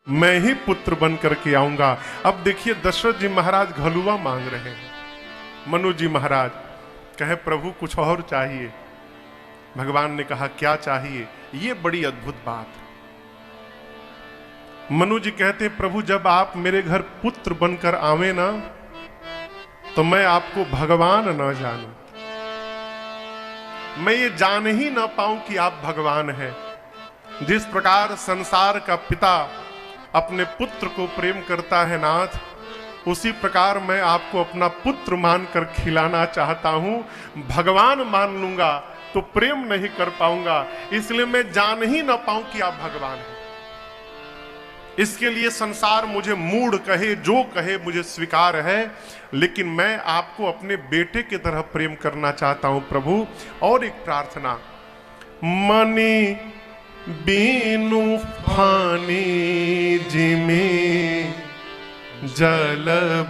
मैं ही पुत्र बन करके आऊंगा। अब देखिए दशरथ जी महाराज घलुआ मांग रहे हैं। मनु जी महाराज कहे प्रभु कुछ और चाहिए। भगवान ने कहा क्या चाहिए? ये बड़ी अद्भुत बात। मनु जी कहते प्रभु जब आप मेरे घर पुत्र बनकर आवे ना तो मैं आपको भगवान न जानूं, मैं ये जान ही ना पाऊं कि आप भगवान हैं। जिस प्रकार संसार का पिता अपने पुत्र को प्रेम करता है नाथ, उसी प्रकार मैं आपको अपना पुत्र मानकर खिलाना चाहता हूं। भगवान मान लूंगा तो प्रेम नहीं कर पाऊंगा, इसलिए मैं जान ही ना पाऊं कि आप भगवान हैं। इसके लिए संसार मुझे मूढ़ कहे, जो कहे मुझे स्वीकार है, लेकिन मैं आपको अपने बेटे की तरह प्रेम करना चाहता हूं प्रभु। और एक प्रार्थना, मनी बीनु फानी जिमी जल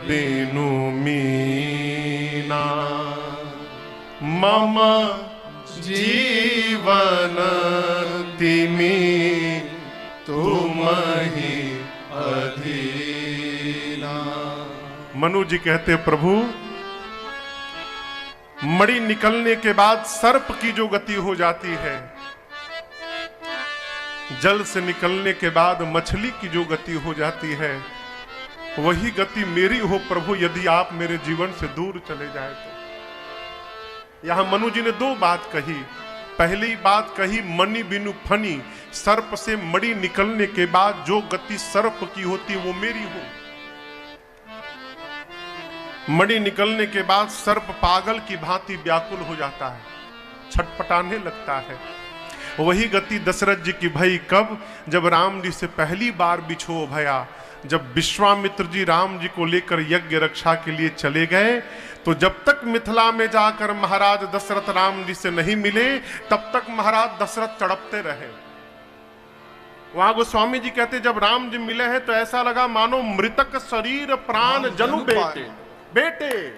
बिनु मीना, मम जीवन तिमी तुम ही अधीना। मनु जी कहते प्रभु मणि निकलने के बाद सर्प की जो गति हो जाती है, जल से निकलने के बाद मछली की जो गति हो जाती है, वही गति मेरी हो प्रभु यदि आप मेरे जीवन से दूर चले जाए तो। यहां मनु जी ने दो बात कही। पहली बात कही मणि बिनु फनी, सर्प से मणि निकलने के बाद जो गति सर्प की होती वो मेरी हो। मणि निकलने के बाद सर्प पागल की भांति व्याकुल हो जाता है, छटपटाने लगता है। वही गति दशरथ जी की भई कब? जब राम जी से पहली बार बिछो भया। जब विश्वामित्र जी राम जी को लेकर यज्ञ रक्षा के लिए चले गए तो जब तक मिथिला में जाकर महाराज दशरथ राम जी से नहीं मिले तब तक महाराज दशरथ तड़पते रहे। वहां गोस्वामी जी कहते जब राम जी मिले हैं तो ऐसा लगा मानो मृतक शरीर प्राण जनु बेटे।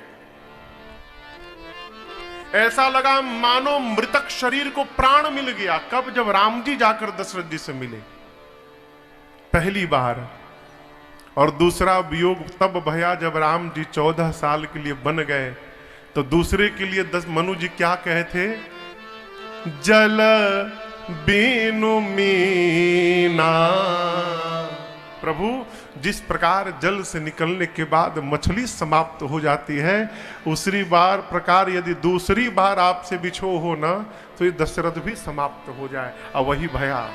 ऐसा लगा मानो मृतक शरीर को प्राण मिल गया। कब? जब राम जी जाकर दशरथ जी से मिले पहली बार। और दूसरा वियोग तब भया जब राम जी 14 साल के लिए बन गए तो दूसरे के लिए मनु जी क्या कहे थे? जल बीनु मीना। प्रभु जिस प्रकार जल से निकलने के बाद मछली समाप्त हो जाती है, उसी बार प्रकार यदि दूसरी बार आपसे बिछो हो ना तो ये दशरथ भी समाप्त हो जाए। और वही भया।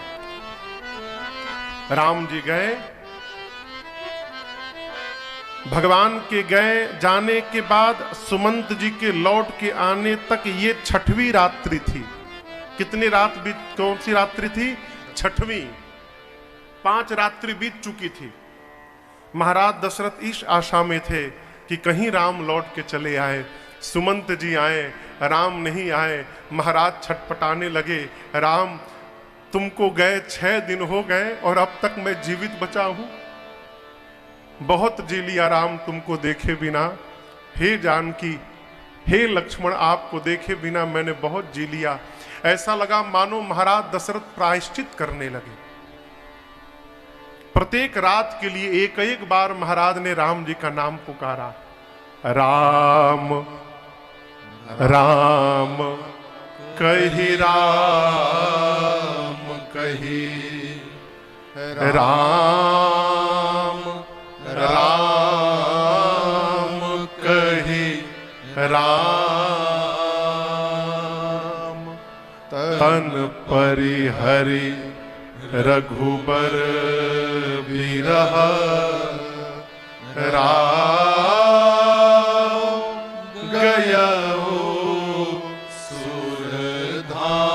राम जी गए, भगवान के गए जाने के बाद सुमंत जी के लौट के आने तक ये 6वीं रात्रि थी। कितनी रात बीत, कौन सी रात्रि थी? 6वीं। 5 रात्रि बीत चुकी थी। महाराज दशरथ इस आशा में थे कि कहीं राम लौट के चले आए। सुमंत जी आए, राम नहीं आए। महाराज छटपटाने लगे, राम तुमको गए 6 दिन हो गए और अब तक मैं जीवित बचा हूं। बहुत जी लिया राम तुमको देखे बिना। हे जानकी, हे लक्ष्मण, आपको देखे बिना मैंने बहुत जी लिया। ऐसा लगा मानो महाराज दशरथ प्रायश्चित करने लगे। प्रत्येक रात के लिए एक एक बार महाराज ने राम जी का नाम पुकारा। राम राम कही, राम कही, राम राम कही, राम तन परिहरि रघुबर बिरह, राम गयो सुरधाम।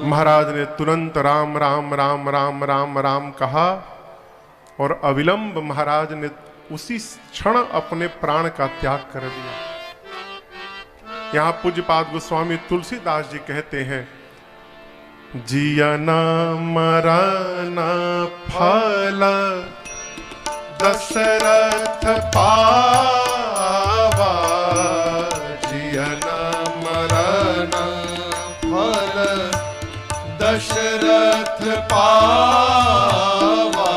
महाराज ने तुरंत राम राम राम राम राम राम कहा और अविलंब महाराज ने उसी क्षण अपने प्राण का त्याग कर दिया। यहां पूज्यपाद गोस्वामी तुलसीदास जी कहते हैं, जियना मरना फल दशरथ पावा, जियना मरना फल दशरथ पावा,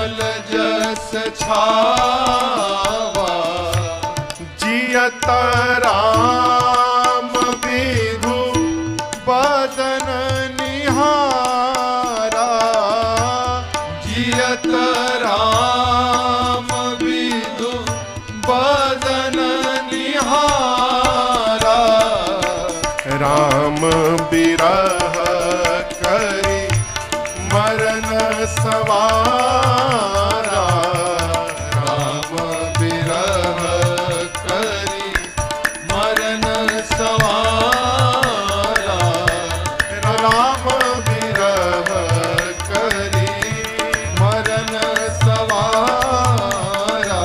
कमल जस छावा, जियत राम विधु बदन निहारा, जियत राम विधु बदन निहारा, राम बिरह करी मरण सवारा, राम बिरह करी मरण सवारा, राम बिरह करी मरण सवारा,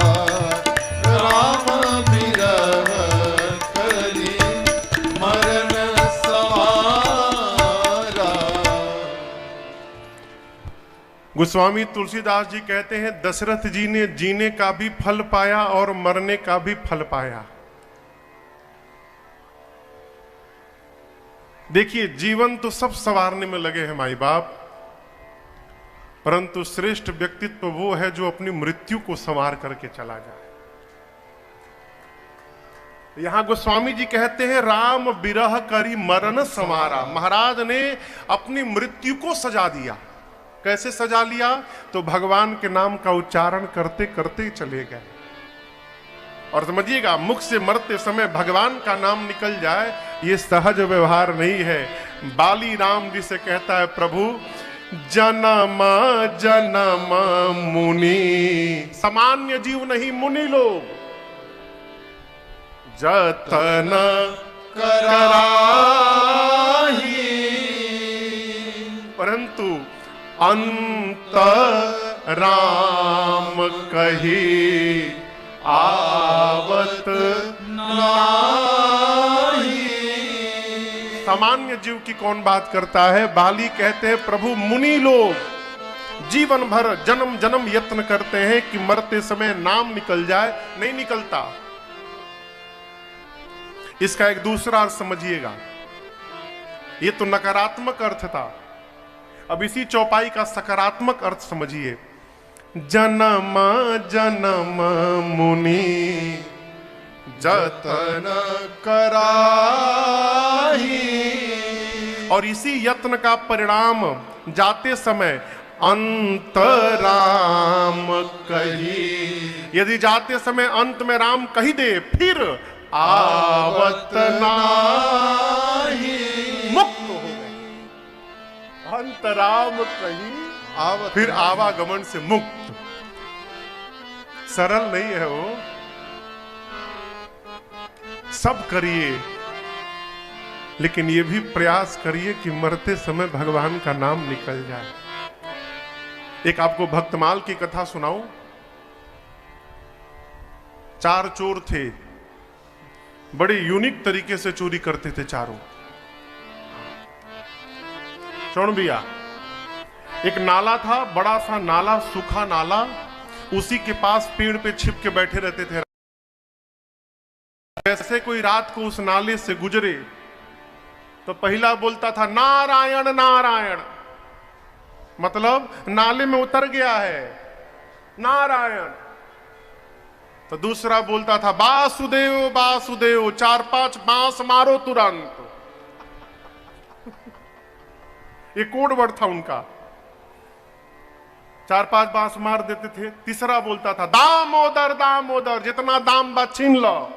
राम बिरह करी मरण सवारा। गोस्वामी तुलसीदास जी कहते हैं दशरथ जी ने जीने का भी फल पाया और मरने का भी फल पाया। देखिए, जीवन तो सब संवारने में लगे हैं माई बाप, परंतु श्रेष्ठ व्यक्तित्व वो है जो अपनी मृत्यु को संवार करके चला जाए। यहां गोस्वामी जी कहते हैं राम बिरह करी मरण संवारा। महाराज ने अपनी मृत्यु को सजा दिया। कैसे सजा लिया? तो भगवान के नाम का उच्चारण करते करते चले गए। और समझिएगा, मुख से मरते समय भगवान का नाम निकल जाए, ये सहज व्यवहार नहीं है। बाली राम जी से कहता है, प्रभु जन्म जन्म मुनि, सामान्य जीव नहीं मुनि लोग, जतन कराही, परंतु अंत राम कही आवत नाही। सामान्य जीव की कौन बात करता है? बाली कहते हैं, प्रभु मुनि लोग जीवन भर जन्म जन्म यत्न करते हैं कि मरते समय नाम निकल जाए, नहीं निकलता। इसका एक दूसरा अर्थ समझिएगा। ये तो नकारात्मक अर्थ था, अब इसी चौपाई का सकारात्मक अर्थ समझिए। जन्म जन्म मुनि जतन कराही, और इसी यत्न का परिणाम जाते समय अंत राम कही। यदि जाते समय अंत में राम कही दे, फिर आवत नाही, मुक्त हो गए। अंत राम कही आवत, फिर आवागमन से मुक्त। सरल नहीं है वो। सब करिए, लेकिन ये भी प्रयास करिए कि मरते समय भगवान का नाम निकल जाए। एक आपको भक्तमाल की कथा सुनाऊं। 4 चोर थे, बड़े यूनिक तरीके से चोरी करते थे चारों। सुन भैया, एक नाला था, बड़ा सा नाला, सूखा नाला, उसी के पास पेड़ पे छिप के बैठे रहते थे। जैसे कोई रात को उस नाले से गुजरे तो पहला बोलता था नारायण नारायण, मतलब नाले में उतर गया है, नारायण। तो दूसरा बोलता था वासुदेव वासुदेव, 4-5 बांस मारो तुरंत। ये कोड वर्ड था उनका, 4-5 बांस मार देते थे। तीसरा बोलता था दामोदर दामोदर, जितना दाम बा छीन लो।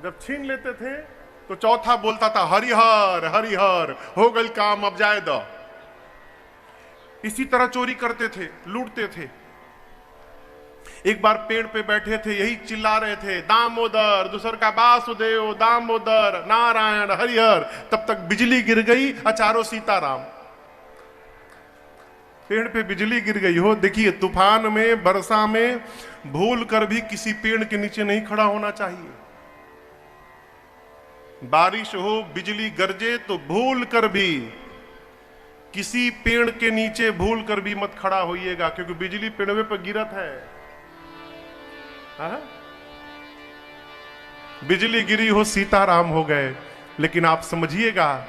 जब छीन लेते थे तो चौथा बोलता था हरिहर हरिहर, हो गई काम, अब जाए दो। इसी तरह चोरी करते थे, लूटते थे। एक बार पेड़ पे बैठे थे, यही चिल्ला रहे थे दामोदर, दूसर का वासुदेव, दामोदर, नारायण, हरिहर। तब तक बिजली गिर गई, चारों सीताराम। पेड़ पे बिजली गिर गई हो। देखिए, तूफान में, वर्षा में भूल कर भी किसी पेड़ के नीचे नहीं खड़ा होना चाहिए। बारिश हो, बिजली गरजे तो भूल कर भी किसी पेड़ के नीचे भूल कर भी मत खड़ा होइएगा, क्योंकि बिजली पेड़वे पर गिरत है। हा? बिजली गिरी हो, सीताराम हो गए, लेकिन आप समझिएगा,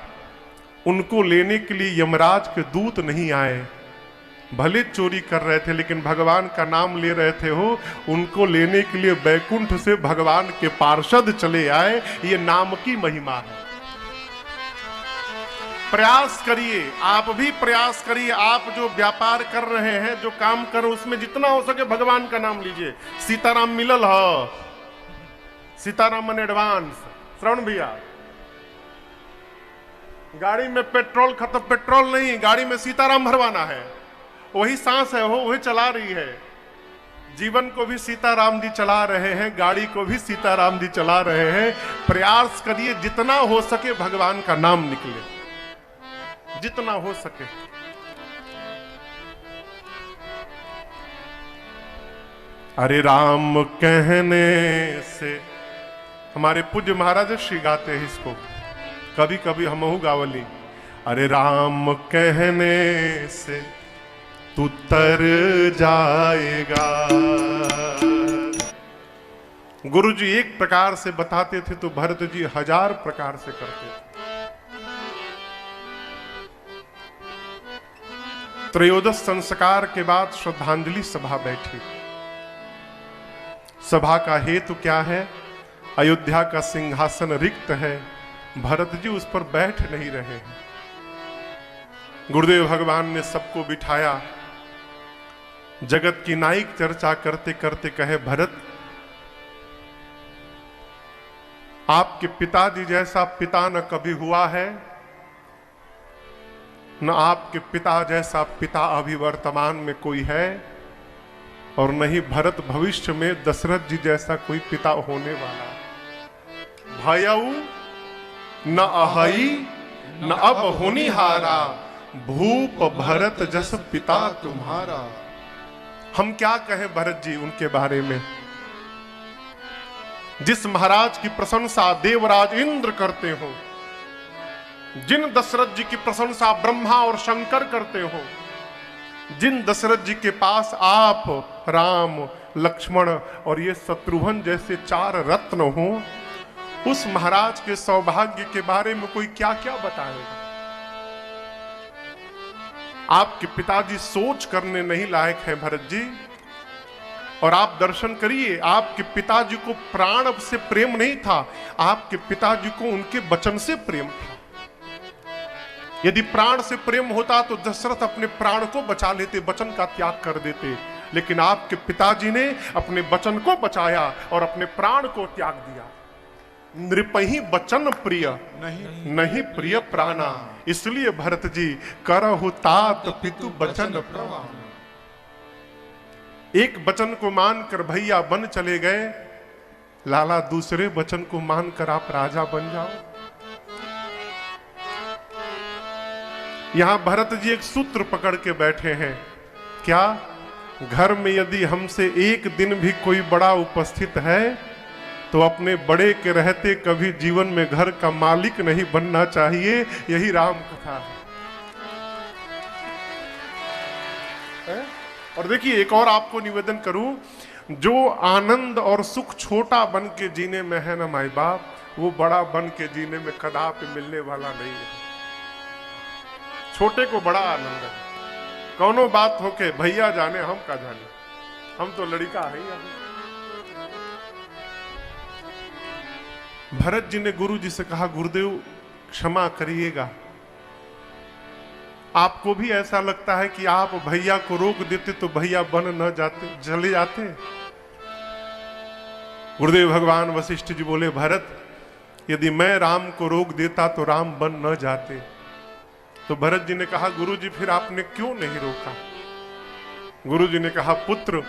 उनको लेने के लिए यमराज के दूत नहीं आए, भले चोरी कर रहे थे लेकिन भगवान का नाम ले रहे थे हो, उनको लेने के लिए बैकुंठ से भगवान के पार्षद चले आए। ये नाम की महिमा है। प्रयास करिए, आप भी प्रयास करिए। आप जो व्यापार कर रहे हैं, जो काम कर, उसमें जितना हो सके भगवान का नाम लीजिए। सीताराम मिलल हो, सीताराम मन एडवांस। श्रवण भैया, गाड़ी में पेट्रोल खत्म, पेट्रोल नहीं, गाड़ी में सीताराम भरवाना है। वही सांस है, वो वही चला रही है। जीवन को भी सीताराम जी चला रहे हैं, गाड़ी को भी सीताराम जी चला रहे हैं। प्रयास करिए जितना हो सके भगवान का नाम निकले, जितना हो सके। अरे राम कहने से, हमारे पूज्य महाराज श्री गाते हैं इसको, कभी कभी हमहू गावली। अरे राम कहने से तू तर जाएगा। गुरु जी एक प्रकार से बताते थे तो भरत जी 1000 प्रकार से करते थे। त्रयोदश संस्कार के बाद श्रद्धांजलि सभा बैठी। सभा का हेतु क्या है? अयोध्या का सिंहासन रिक्त है, भरत जी उस पर बैठ नहीं रहे हैं। गुरुदेव भगवान ने सबको बिठाया। जगत की नायक चर्चा करते करते कहे, भरत आपके पिताजी जैसा पिता न कभी हुआ है, न आपके पिता जैसा पिता अभी वर्तमान में कोई है, और न ही भरत भविष्य में दशरथ जी जैसा कोई पिता होने वाला। भयऊ न अहई न अब होनिहारा, भूप भरत जस पिता तुम्हारा। हम क्या कहें भरत जी उनके बारे में? जिस महाराज की प्रशंसा देवराज इंद्र करते हो, जिन दशरथ जी की प्रशंसा ब्रह्मा और शंकर करते हो, जिन दशरथ जी के पास आप, राम, लक्ष्मण और ये शत्रुघ्न जैसे 4 रत्न हो, उस महाराज के सौभाग्य के बारे में कोई क्या क्या बताएगा? आपके पिताजी सोच करने नहीं लायक है भरत जी। और आप दर्शन करिए, आपके पिताजी को प्राण से प्रेम नहीं था, आपके पिताजी को उनके वचन से प्रेम था। यदि प्राण से प्रेम होता तो दशरथ अपने प्राण को बचा लेते, वचन का त्याग कर देते। लेकिन आपके पिताजी ने अपने वचन को बचाया और अपने प्राण को त्याग दिया। नृपहि वचन प्रिय नहीं प्रिय प्राणा, इसलिए भरत जी करहु तात पितु वचन प्रमाण। एक वचन को मानकर भैया बन चले गए, लाला दूसरे वचन को मानकर आप राजा बन जाओ। यहां भरत जी एक सूत्र पकड़ के बैठे हैं। क्या? घर में यदि हमसे एक दिन भी कोई बड़ा उपस्थित है तो अपने बड़े के रहते कभी जीवन में घर का मालिक नहीं बनना चाहिए। यही राम कथा है। और देखिए, एक और आपको निवेदन करूं, जो आनंद और सुख छोटा बन के जीने में है ना माई बाप, वो बड़ा बन के जीने में कदापि मिलने वाला नहीं है। छोटे को बड़ा आनंद है। कौनो बात हो के भैया जाने, हम का जाने, हम तो लड़का है ही। भरत जी ने गुरु जी से कहा, गुरुदेव क्षमा करिएगा, आपको भी ऐसा लगता है कि आप भैया को रोक देते तो भैया बन न जाते, चले जाते? गुरुदेव भगवान वशिष्ठ जी बोले, भरत यदि मैं राम को रोक देता तो राम बन न जाते। तो भरत जी ने कहा, गुरु जी फिर आपने क्यों नहीं रोका? गुरु जी ने कहा, पुत्र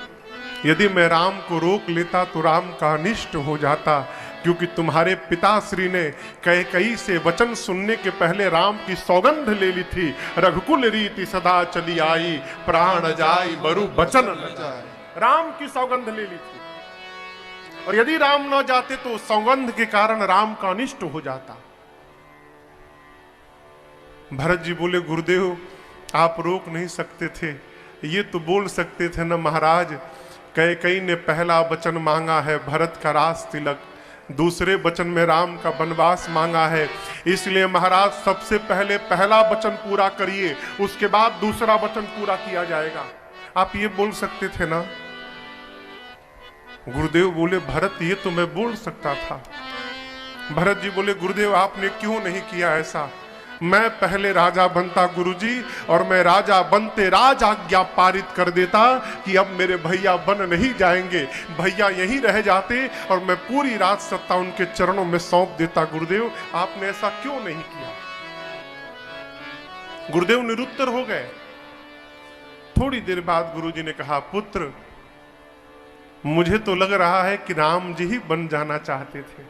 यदि मैं राम को रोक लेता तो राम का अनिष्ट हो जाता, क्योंकि तुम्हारे पिताश्री ने कैकेयी से वचन सुनने के पहले राम की सौगंध ले ली थी। रघुकुल रीति सदा चली आई, प्राण जाई बरु वचन न जाए। राम की सौगंध ले ली थी, और यदि राम न जाते तो सौगंध के कारण राम का अनिष्ट हो जाता। भरत जी बोले, गुरुदेव आप रोक नहीं सकते थे, ये तो बोल सकते थे न महाराज, कैकेयी ने पहला वचन मांगा है भरत का राज तिलक, दूसरे वचन में राम का वनवास मांगा है। इसलिए महाराज सबसे पहले पहला वचन पूरा करिए, उसके बाद दूसरा वचन पूरा किया जाएगा। आप ये बोल सकते थे ना। गुरुदेव बोले भरत ये तो मैं बोल सकता था। भरत जी बोले गुरुदेव आपने क्यों नहीं किया ऐसा? मैं पहले राजा बनता गुरुजी, और मैं राजा बनते राज आज्ञा पारित कर देता कि अब मेरे भैया बन नहीं जाएंगे, भैया यहीं रह जाते और मैं पूरी राज सत्ता उनके चरणों में सौंप देता। गुरुदेव आपने ऐसा क्यों नहीं किया? गुरुदेव निरुत्तर हो गए। थोड़ी देर बाद गुरुजी ने कहा पुत्र मुझे तो लग रहा है कि राम जी ही बन जाना चाहते थे,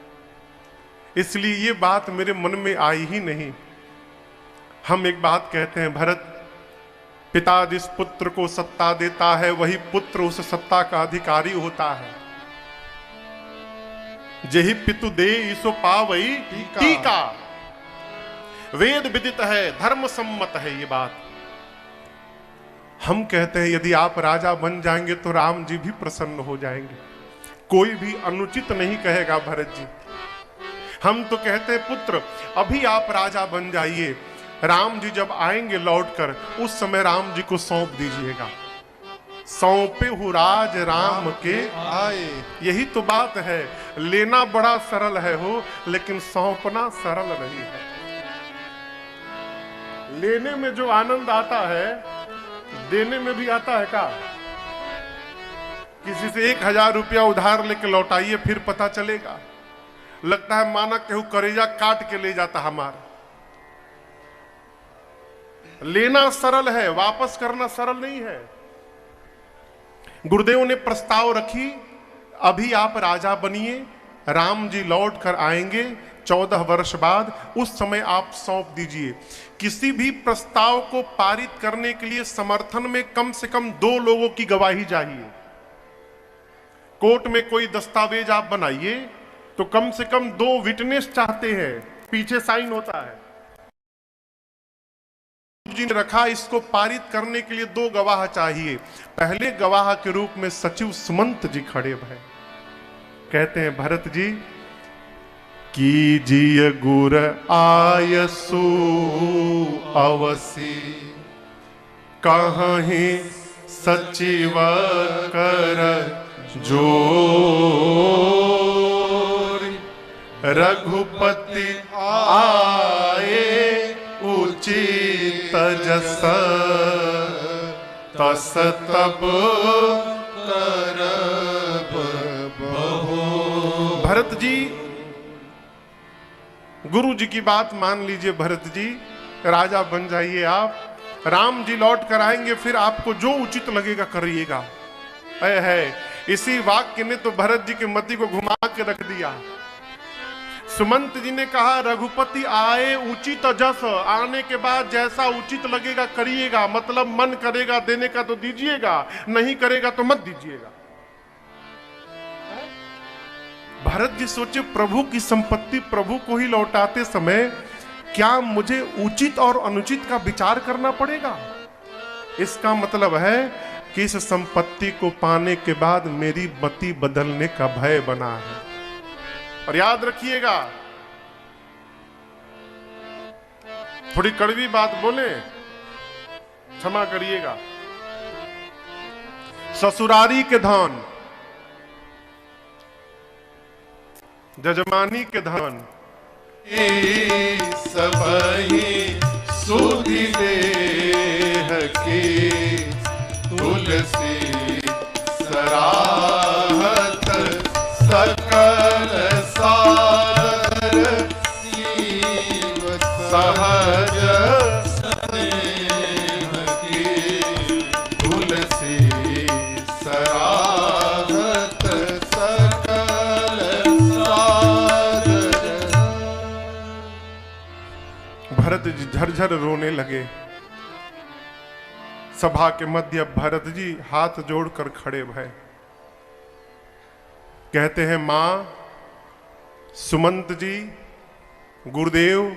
इसलिए ये बात मेरे मन में आई ही नहीं। हम एक बात कहते हैं भरत, पिता जिस पुत्र को सत्ता देता है वही पुत्र उस सत्ता का अधिकारी होता है। जेहि पितु दे इसो पावई टीका। वेद विदित है, धर्म सम्मत है ये बात। हम कहते हैं यदि आप राजा बन जाएंगे तो राम जी भी प्रसन्न हो जाएंगे, कोई भी अनुचित नहीं कहेगा भरत जी। हम तो कहते हैं पुत्र अभी आप राजा बन जाइए, राम जी जब आएंगे लौटकर उस समय राम जी को सौंप दीजिएगा। सौंपे हु राज राम के आए। यही तो बात है। लेना बड़ा सरल है हो, लेकिन सौंपना सरल नहीं है। लेने में जो आनंद आता है देने में भी आता है का? किसी से 1000 रुपया उधार लेके लौटाइए, फिर पता चलेगा। लगता है माना केहू करेजा काट के ले जाता हमारा। लेना सरल है, वापस करना सरल नहीं है। गुरुदेव ने प्रस्ताव रखी, अभी आप राजा बनिए, राम जी लौट कर आएंगे 14 वर्ष बाद, उस समय आप सौंप दीजिए। किसी भी प्रस्ताव को पारित करने के लिए समर्थन में कम से कम 2 लोगों की गवाही चाहिए। कोर्ट में कोई दस्तावेज आप बनाइए तो कम से कम 2 विटनेस चाहते हैं, पीछे साइन होता है। जी ने रखा इसको पारित करने के लिए 2 गवाह चाहिए। पहले गवाह के रूप में सचिव सुमंत जी खड़े भय। कहते हैं भरत जी कीजिए गुर आयसु अवसी, कहीं सचिव कर जोर, रघुपति आए उचित जस, तस तब करब बहु। भरत जी गुरु जी की बात मान लीजिए। भरत जी राजा बन जाइए आप, राम जी लौट कर आएंगे, फिर आपको जो उचित लगेगा करिएगा। है इसी वाक्य ने तो भरत जी के मति को घुमा के रख दिया। सुमंत जी ने कहा रघुपति आए उचित जस, आने के बाद जैसा उचित लगेगा करिएगा, मतलब मन करेगा देने का तो दीजिएगा, नहीं करेगा तो मत दीजिएगा। भरत जी सोचे प्रभु की संपत्ति प्रभु को ही लौटाते समय क्या मुझे उचित और अनुचित का विचार करना पड़ेगा? इसका मतलब है कि इस संपत्ति को पाने के बाद मेरी मति बदलने का भय बना है। और याद रखिएगा, थोड़ी कड़वी बात बोले क्षमा करिएगा, ससुरारी के धन जजमानी के धन सबही सुधि देह के, तुलसी सराहत सकल सार, सहज स्नेह की, तुलसी सराहत सकल सार। भरत जी झरझर रोने लगे। सभा के मध्य भरत जी हाथ जोड़कर खड़े भय। कहते हैं मां सुमंत जी, गुरुदेव,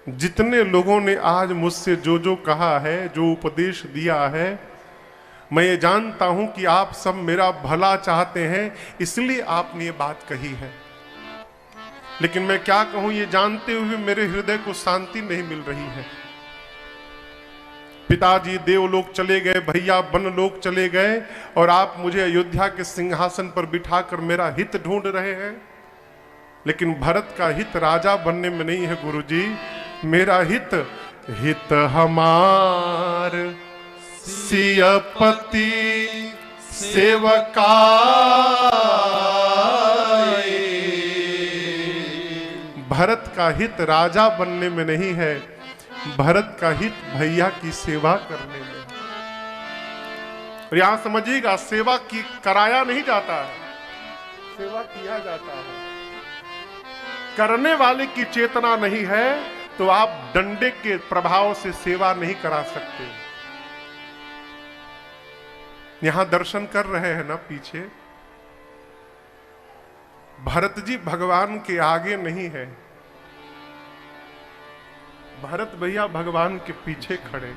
जितने लोगों ने आज मुझसे जो जो कहा है, जो उपदेश दिया है, मैं ये जानता हूं कि आप सब मेरा भला चाहते हैं, इसलिए आपने ये बात कही है। लेकिन मैं क्या कहूं, ये जानते हुए मेरे हृदय को शांति नहीं मिल रही है। पिताजी देवलोक चले गए, भैया बनलोक चले गए, और आप मुझे अयोध्या के सिंहासन पर बिठाकर मेरा हित ढूंढ रहे हैं। लेकिन भरत का हित राजा बनने में नहीं है गुरुजी। मेरा हित हमार सियपति सेवकाए। भरत का हित राजा बनने में नहीं है, भरत का हित भैया की सेवा करने में। और यहां समझिएगा, सेवा की कराया नहीं जाता है, सेवा किया जाता है। करने वाले की चेतना नहीं है तो आप डंडे के प्रभाव से सेवा नहीं करा सकते। यहां दर्शन कर रहे हैं ना पीछे, भरत जी भगवान के आगे नहीं है, भरत भैया भगवान के पीछे खड़े।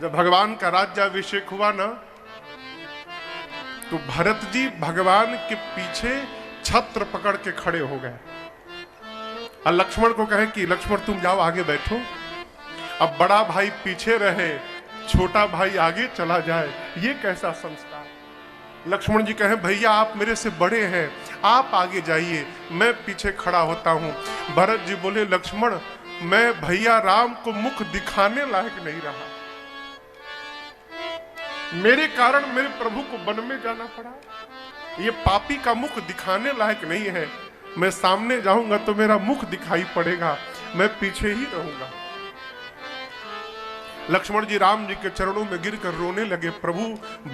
जब भगवान का राज्याभिषेक हुआ ना, तो भरत जी भगवान के पीछे छत्र पकड़ के खड़े हो गए और लक्ष्मण को कहे कि लक्ष्मण तुम जाओ आगे बैठो। अब बड़ा भाई पीछे रहे, छोटा भाई आगे चला जाए, ये कैसा संस्कार। लक्ष्मण जी कहे भैया आप मेरे से बड़े हैं, आप आगे जाइए, मैं पीछे खड़ा होता हूं। भरत जी बोले लक्ष्मण, मैं भैया राम को मुख दिखाने लायक नहीं रहा, मेरे कारण मेरे प्रभु को वन में जाना पड़ा। ये पापी का मुख दिखाने लायक नहीं है, मैं सामने जाऊंगा तो मेरा मुख दिखाई पड़ेगा, मैं पीछे ही रहूंगा। लक्ष्मण जी राम जी के चरणों में गिरकर रोने लगे, प्रभु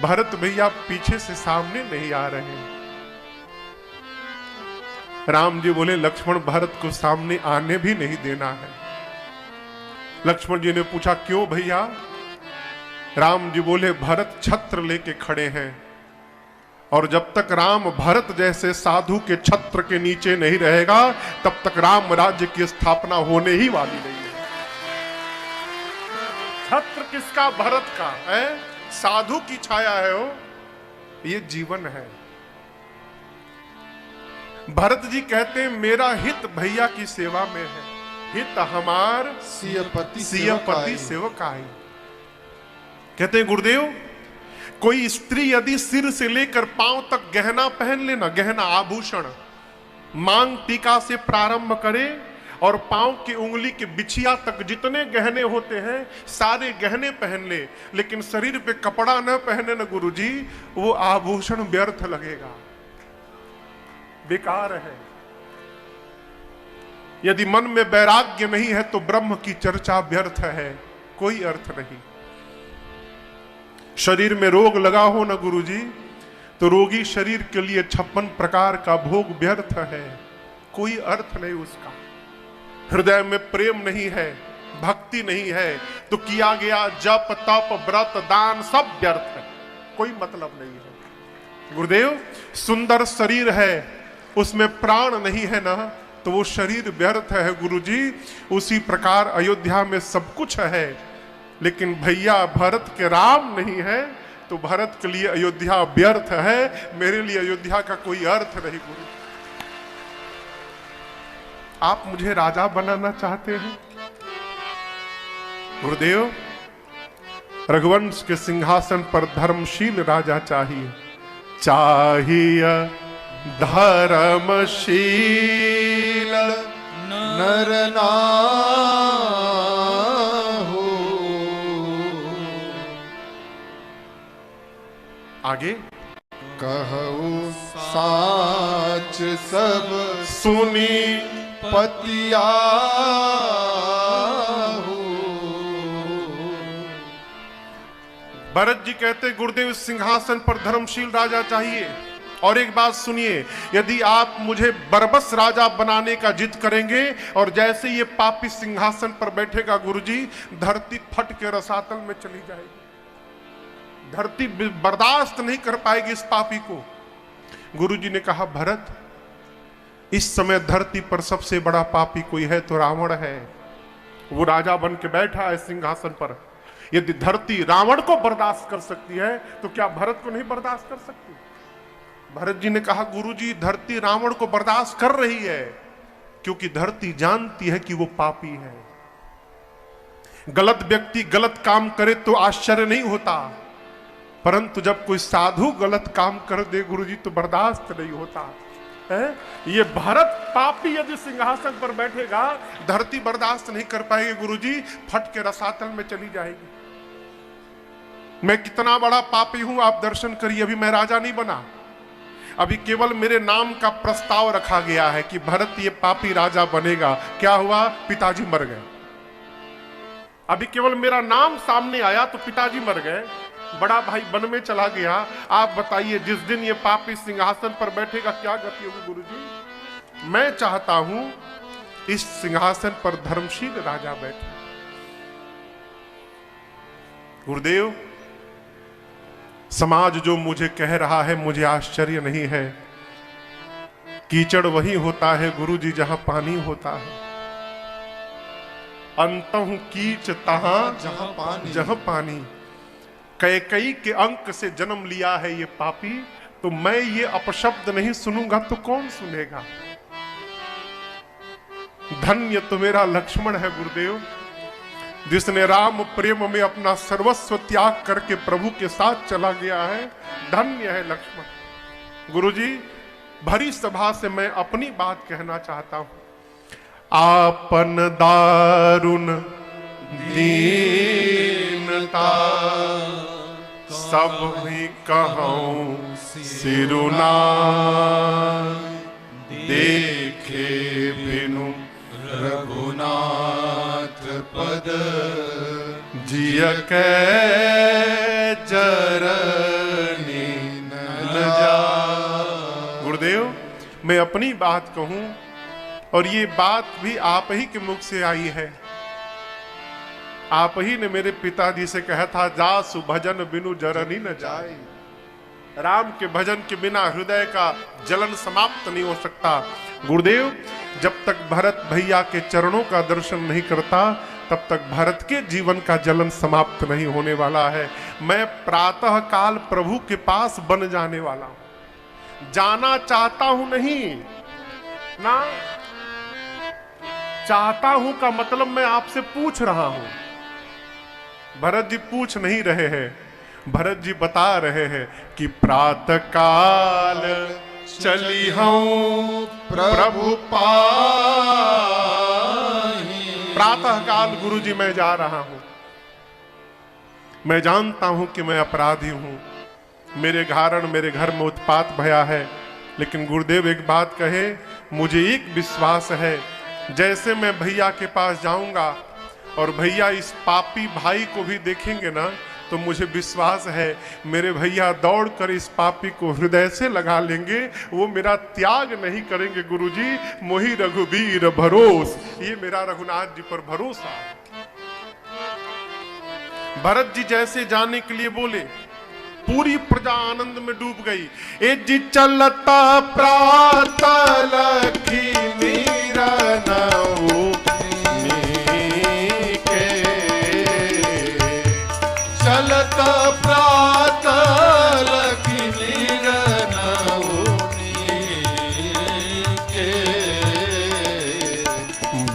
भरत भैया पीछे से सामने नहीं आ रहे। राम जी बोले लक्ष्मण भरत को सामने आने भी नहीं देना है। लक्ष्मण जी ने पूछा क्यों भैया? राम जी बोले भरत छत्र लेके खड़े हैं, और जब तक राम भरत जैसे साधु के छत्र के नीचे नहीं रहेगा तब तक राम राज्य की स्थापना होने ही वाली नहीं है। छत्र किसका? भरत का है, साधु की छाया है वो, ये जीवन है। भरत जी कहते हैं मेरा हित भैया की सेवा में है, हित हमार सियपति सेवकाई। कहते हैं गुरुदेव, कोई स्त्री यदि सिर से लेकर पांव तक गहना पहन लेना, गहना आभूषण, मांग टीका से प्रारंभ करे और पांव की उंगली के बिछिया तक जितने गहने होते हैं सारे गहने पहन ले, लेकिन शरीर पे कपड़ा न पहने न गुरुजी, वो आभूषण व्यर्थ लगेगा, बेकार है। यदि मन में वैराग्य नहीं है तो ब्रह्म की चर्चा व्यर्थ है, कोई अर्थ नहीं। शरीर में रोग लगा हो ना गुरुजी, तो रोगी शरीर के लिए 56 प्रकार का भोग व्यर्थ है, कोई अर्थ नहीं उसका। हृदय में प्रेम नहीं है, भक्ति नहीं है, तो किया गया जप तप व्रत दान सब व्यर्थ है, कोई मतलब नहीं है। गुरुदेव, सुंदर शरीर है, उसमें प्राण नहीं है ना, तो वो शरीर व्यर्थ है गुरुजी। उसी प्रकार अयोध्या में सब कुछ है, लेकिन भैया भरत के राम नहीं है, तो भरत के लिए अयोध्या व्यर्थ है, मेरे लिए अयोध्या का कोई अर्थ नहीं। गुरु, आप मुझे राजा बनाना चाहते हैं? गुरुदेव, रघुवंश के सिंहासन पर धर्मशील राजा चाहिए, चाहिए धर्मशील नर ना हो। आगे कहू साच सब सुनी पतिया हो। भरत जी कहते गुरुदेव सिंहासन पर धर्मशील राजा चाहिए। और एक बात सुनिए, यदि आप मुझे बरबस राजा बनाने का जिद करेंगे और जैसे ये पापी सिंहासन पर बैठेगा गुरुजी, धरती फट के रसातल में चली जाएगी, धरती बर्दाश्त नहीं कर पाएगी इस पापी को। गुरुजी ने कहा भरत, इस समय धरती पर सबसे बड़ा पापी कोई है तो रावण है, वो राजा बन के बैठा है सिंहासन पर। यदि धरती रावण को बर्दाश्त कर सकती है तो क्या भरत को नहीं बर्दाश्त कर सकती? भरत जी ने कहा गुरुजी धरती रावण को बर्दाश्त कर रही है क्योंकि धरती जानती है कि वो पापी है। गलत व्यक्ति गलत काम करे तो आश्चर्य नहीं होता, परंतु जब कोई साधु गलत काम कर दे गुरुजी तो बर्दाश्त नहीं होता है। ये भरत पापी यदि सिंहासन पर बैठेगा धरती बर्दाश्त नहीं कर पाएगी गुरुजी, फट के रसातल में चली जाएगी। मैं कितना बड़ा पापी हूं आप दर्शन करिए। अभी मैं राजा नहीं बना, अभी केवल मेरे नाम का प्रस्ताव रखा गया है कि भरत ये पापी राजा बनेगा। क्या हुआ? पिताजी मर गए। अभी केवल मेरा नाम सामने आया तो पिताजी मर गए, बड़ा भाई वन में चला गया। आप बताइए जिस दिन ये पापी सिंहासन पर बैठेगा क्या गति होगी गुरुजी? मैं चाहता हूं इस सिंहासन पर धर्मशील राजा बैठे। गुरुदेव समाज जो मुझे कह रहा है मुझे आश्चर्य नहीं है। कीचड़ वही होता है गुरुजी जहां पानी होता है। अंतहु कीच तहां जहां पानी। कैकई के अंक से जन्म लिया है ये पापी, तो मैं ये अपशब्द नहीं सुनूंगा तो कौन सुनेगा? धन्य तो मेरा लक्ष्मण है गुरुदेव, जिसने राम प्रेम में अपना सर्वस्व त्याग करके प्रभु के साथ चला गया है। धन्य है लक्ष्मण। गुरुजी भरी सभा से मैं अपनी बात कहना चाहता हूं। आपन दारुण दीनता सब भी कहूं सिरुना, देखे बिनु रघुनाथ पद जिय के चरनी न जा। गुरुदेव मैं अपनी बात कहूं और ये बात भी आप ही के मुख से आई है। आप ही ने मेरे पिताजी से कहा था जासु भजन बिनु जरनी न जाए। राम के भजन के बिना हृदय का जलन समाप्त नहीं हो सकता। गुरुदेव जब तक भरत भैया के चरणों का दर्शन नहीं करता तब तक भरत के जीवन का जलन समाप्त नहीं होने वाला है। मैं प्रातः काल प्रभु के पास बन जाने वाला हूं। जाना चाहता हूं नहीं ना, चाहता हूं का मतलब मैं आपसे पूछ रहा हूं। भरत जी पूछ नहीं रहे हैं, भरत जी बता रहे हैं कि प्रातः काल चली हूं प्रभु पाही। प्रातः काल गुरु जी मैं जा रहा हूं। मैं जानता हूं कि मैं अपराधी हूं, मेरे कारण मेरे घर में उत्पात भया है, लेकिन गुरुदेव एक बात कहे, मुझे एक विश्वास है, जैसे मैं भैया के पास जाऊंगा और भैया इस पापी भाई को भी देखेंगे ना, तो मुझे विश्वास है मेरे भैया दौड़कर इस पापी को हृदय से लगा लेंगे, वो मेरा त्याग नहीं करेंगे। गुरुजी मोहि रघुवीर भरोस, ये मेरा रघुनाथ जी पर भरोसा। भरत जी जैसे जाने के लिए बोले, पूरी प्रजा आनंद में डूब गई। ए जी चलता प्रातः लखी मीरा नाऊ चलत प्रातः लखी के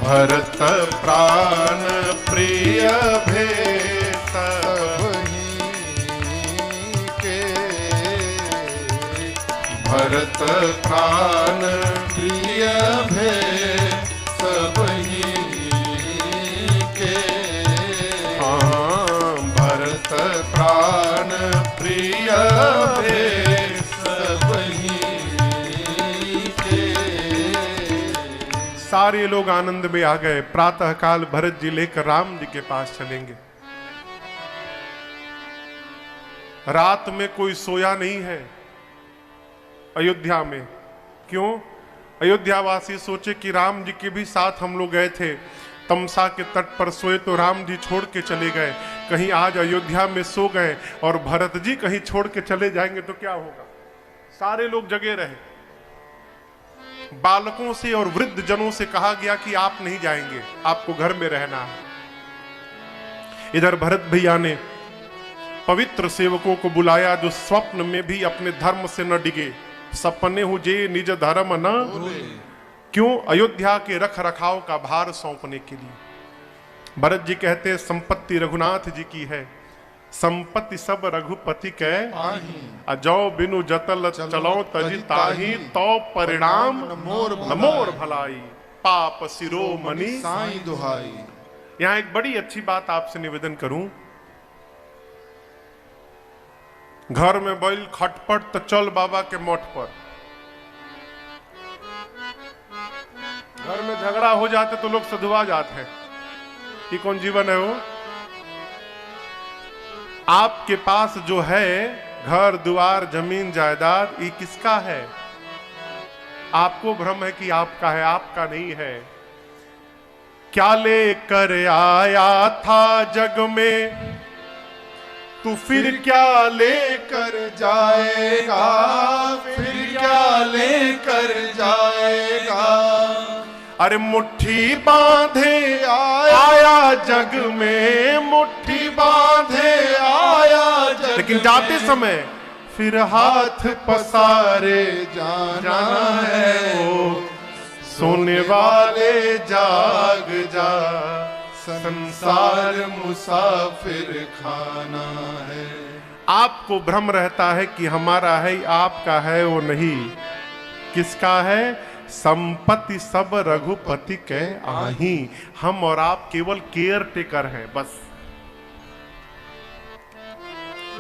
भरत प्राण प्रिय भेष के भरत प्राण प्रिय भेष के प्राण प्रिय सारे लोग आनंद में आ गए। प्रातः काल भरत जी लेकर राम जी के पास चलेंगे। रात में कोई सोया नहीं है अयोध्या में। क्यों? अयोध्यावासी सोचे कि राम जी के भी साथ हम लोग गए थे, तमसा के तट पर सोए तो राम जी छोड़ के चले गए, कहीं आज अयोध्या में सो गए और भरत जी कहीं छोड़ के चले जाएंगे तो क्या होगा। सारे लोग जगे रहे। बालकों से और वृद्ध जनों से कहा गया कि आप नहीं जाएंगे, आपको घर में रहना है। इधर भरत भैया ने पवित्र सेवकों को बुलाया जो स्वप्न में भी अपने धर्म से न डिगे, सपने हूं जे निज धर्म न क्यों अयोध्या के रख रखाव का भार सौंपने के लिए। भरत जी कहते हैं संपत्ति रघुनाथ जी की है, संपत्ति सब रघुपति कै अजौ बिनु जतल चलो तजि ताही तो परिणाम नमोर भलाई पाप शिरोमणि साईं दुहाई। यहां एक बड़ी अच्छी बात आपसे निवेदन करूं, घर में बैल खटपट तो चल बाबा के मठ पर, घर में झगड़ा हो जाते तो लोग सधुआ जाते हैं। ये कौन जीवन है वो? आपके पास जो है घर द्वार जमीन जायदाद, ये किसका है? आपको भ्रम है कि आपका है, आपका नहीं है। क्या लेकर आया था जग में तू फिर क्या लेकर जाएगा, फिर क्या लेकर जाएगा। अरे मुट्ठी बांधे आया जग में, मुट्ठी बांधे आया जग लेकिन जाते समय फिर हाथ पसारे जाना है वो, सोने वाले जाग जा संसार मुसाफिर खाना है। आपको भ्रम रहता है कि हमारा है, आपका है, वो नहीं। किसका है? संपत्ति सब रघुपति के आही, हम और आप केवल केयर टेकर हैं बस।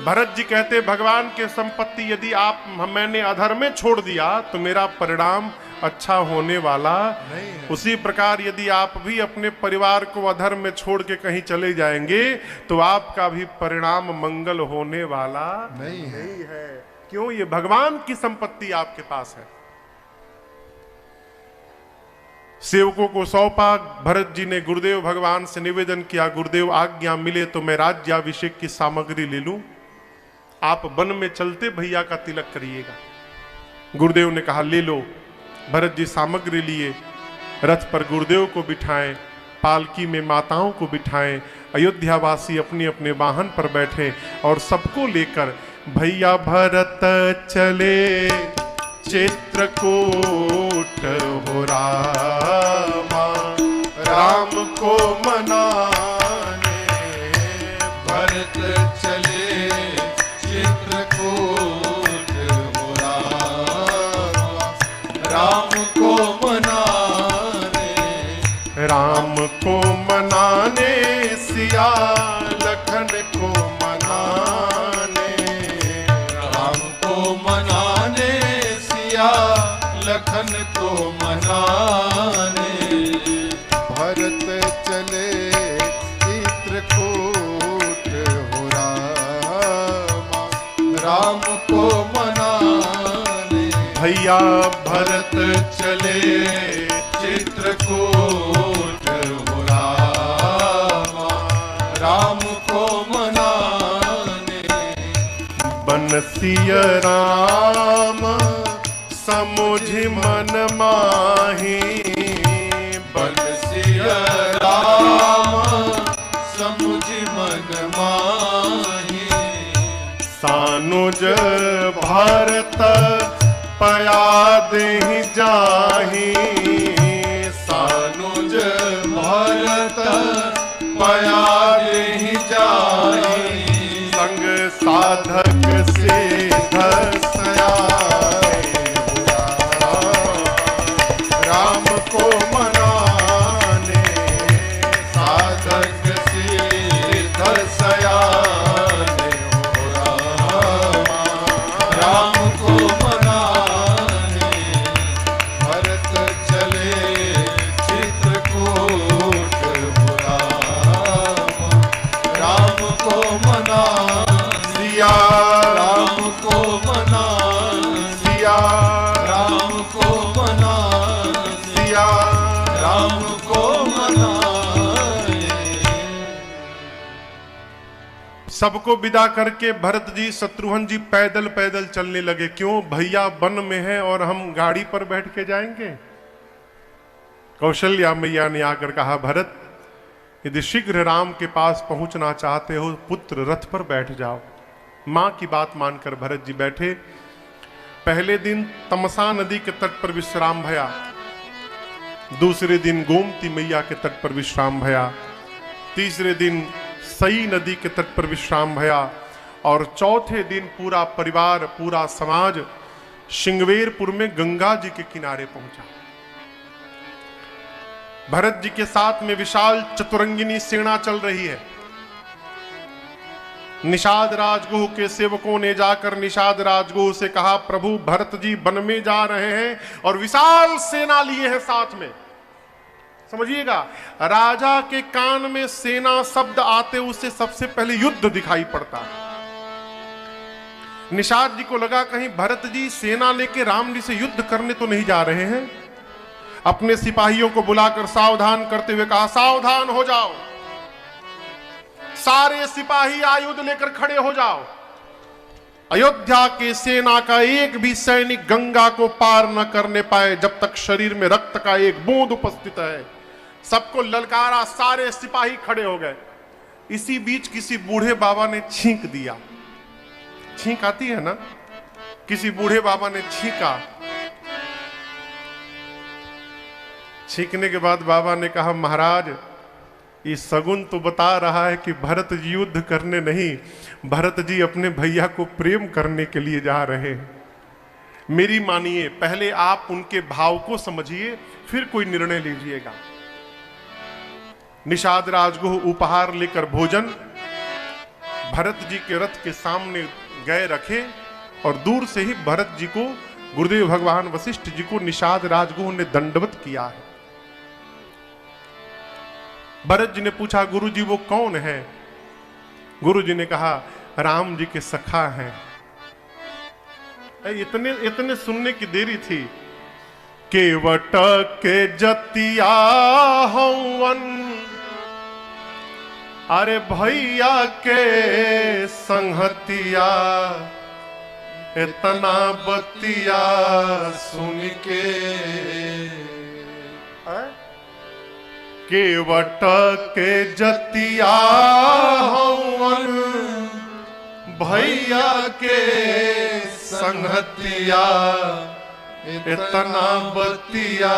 भरत जी कहते भगवान के संपत्ति यदि आप मैंने अधर में छोड़ दिया तो मेरा परिणाम अच्छा होने वाला नहीं है। उसी प्रकार यदि आप भी अपने परिवार को अधर में छोड़ के कहीं चले जाएंगे तो आपका भी परिणाम मंगल होने वाला नहीं है। क्यों? ये भगवान की संपत्ति आपके पास है। सेवकों को सौंपा, भरत जी ने गुरुदेव भगवान से निवेदन किया, गुरुदेव आज्ञा मिले तो मैं राज्याभिषेक की सामग्री ले लूं, आप वन में चलते भैया का तिलक करिएगा। गुरुदेव ने कहा ले लो। भरत जी सामग्री लिए, रथ पर गुरुदेव को बिठाएं, पालकी में माताओं को बिठाएं, अयोध्यावासी अपने अपने वाहन पर बैठे और सबको लेकर भैया भरत चले चित्रकूट हो रामा, राम को मनाने भरत चले चित्रकूट हो रामा, राम को मनाने, राम को मनाने सिया लखन को मनाने, राम को मनाने सिया लखन को मनाने। भरत चले चित्रकूट हो रामा, राम को मनाने। भैया भरत चले चित्रकूट हो रामा, राम को मनाने। बनसिय राम समुझ मन माही, बनसिय राम समुझ मन माही। सानुज भारत पया देहि जाही, सानुज भरत पया देहि जाही। संग साधक से राम को मनाने, साधक सिद्ध सयाने हो रामा, राम को मनाने। भरत चले चित्रकूट हो रामा, राम को मनाने। सिया राम को मनाने, सिया राम को मनाने, सिया राम को मनाने। सबको विदा करके भरत जी शत्रुघ्न जी पैदल पैदल चलने लगे। क्यों? भैया वन में है और हम गाड़ी पर बैठ के जाएंगे। कौशल्या मैया ने आकर कहा भरत यदि शीघ्र राम के पास पहुंचना चाहते हो पुत्र रथ पर बैठ जाओ। मां की बात मानकर भरत जी बैठे। पहले दिन तमसा नदी के तट पर विश्राम भया, दूसरे दिन गोमती मैया के तट पर विश्राम भया, तीसरे दिन सई नदी के तट पर विश्राम भया और चौथे दिन पूरा परिवार, पूरा समाज श्रृंगवेरपुर में गंगा जी के किनारे पहुंचा। भरत जी के साथ में विशाल चतुरंगिनी सेना चल रही है। निषाद राजगुह के सेवकों ने जाकर निषाद राजगुह से कहा, प्रभु भरत जी वन में जा रहे हैं और विशाल सेना लिए हैं साथ में। समझिएगा, राजा के कान में सेना शब्द आते उसे सबसे पहले युद्ध दिखाई पड़ता है। निषाद जी को लगा कहीं भरत जी सेना लेके राम जी से युद्ध करने तो नहीं जा रहे हैं। अपने सिपाहियों को बुलाकर सावधान करते हुए कहा, सावधान हो जाओ, सारे सिपाही आयुध लेकर खड़े हो जाओ। अयोध्या के सेना का एक भी सैनिक गंगा को पार न करने पाए जब तक शरीर में रक्त का एक बूंद उपस्थित है। सबको ललकारा, सारे सिपाही खड़े हो गए। इसी बीच किसी बूढ़े बाबा ने छींक दिया। छींक आती है ना, किसी बूढ़े बाबा ने छींका। छींकने के बाद बाबा ने कहा, महाराज ये सगुन तो बता रहा है कि भरत जी युद्ध करने नहीं, भरत जी अपने भैया को प्रेम करने के लिए जा रहे हैं। मेरी मानिए, पहले आप उनके भाव को समझिए, फिर कोई निर्णय लीजिएगा। निषाद राजगुह उपहार लेकर भोजन भरत जी के रथ के सामने गए रखे और दूर से ही भरत जी को, गुरुदेव भगवान वशिष्ठ जी को निषाद राजगुह ने दंडवत किया है। भरत जी ने पूछा, गुरु जी वो कौन है? गुरु जी ने कहा, राम जी के सखा हैं। इतने सुनने की देरी थी। केवट के जतिया हवन, अरे भैया के संहतिया, इतना बतिया सुन के। केवट के जतिया हवन, भैया के संहतिया, इतना बतिया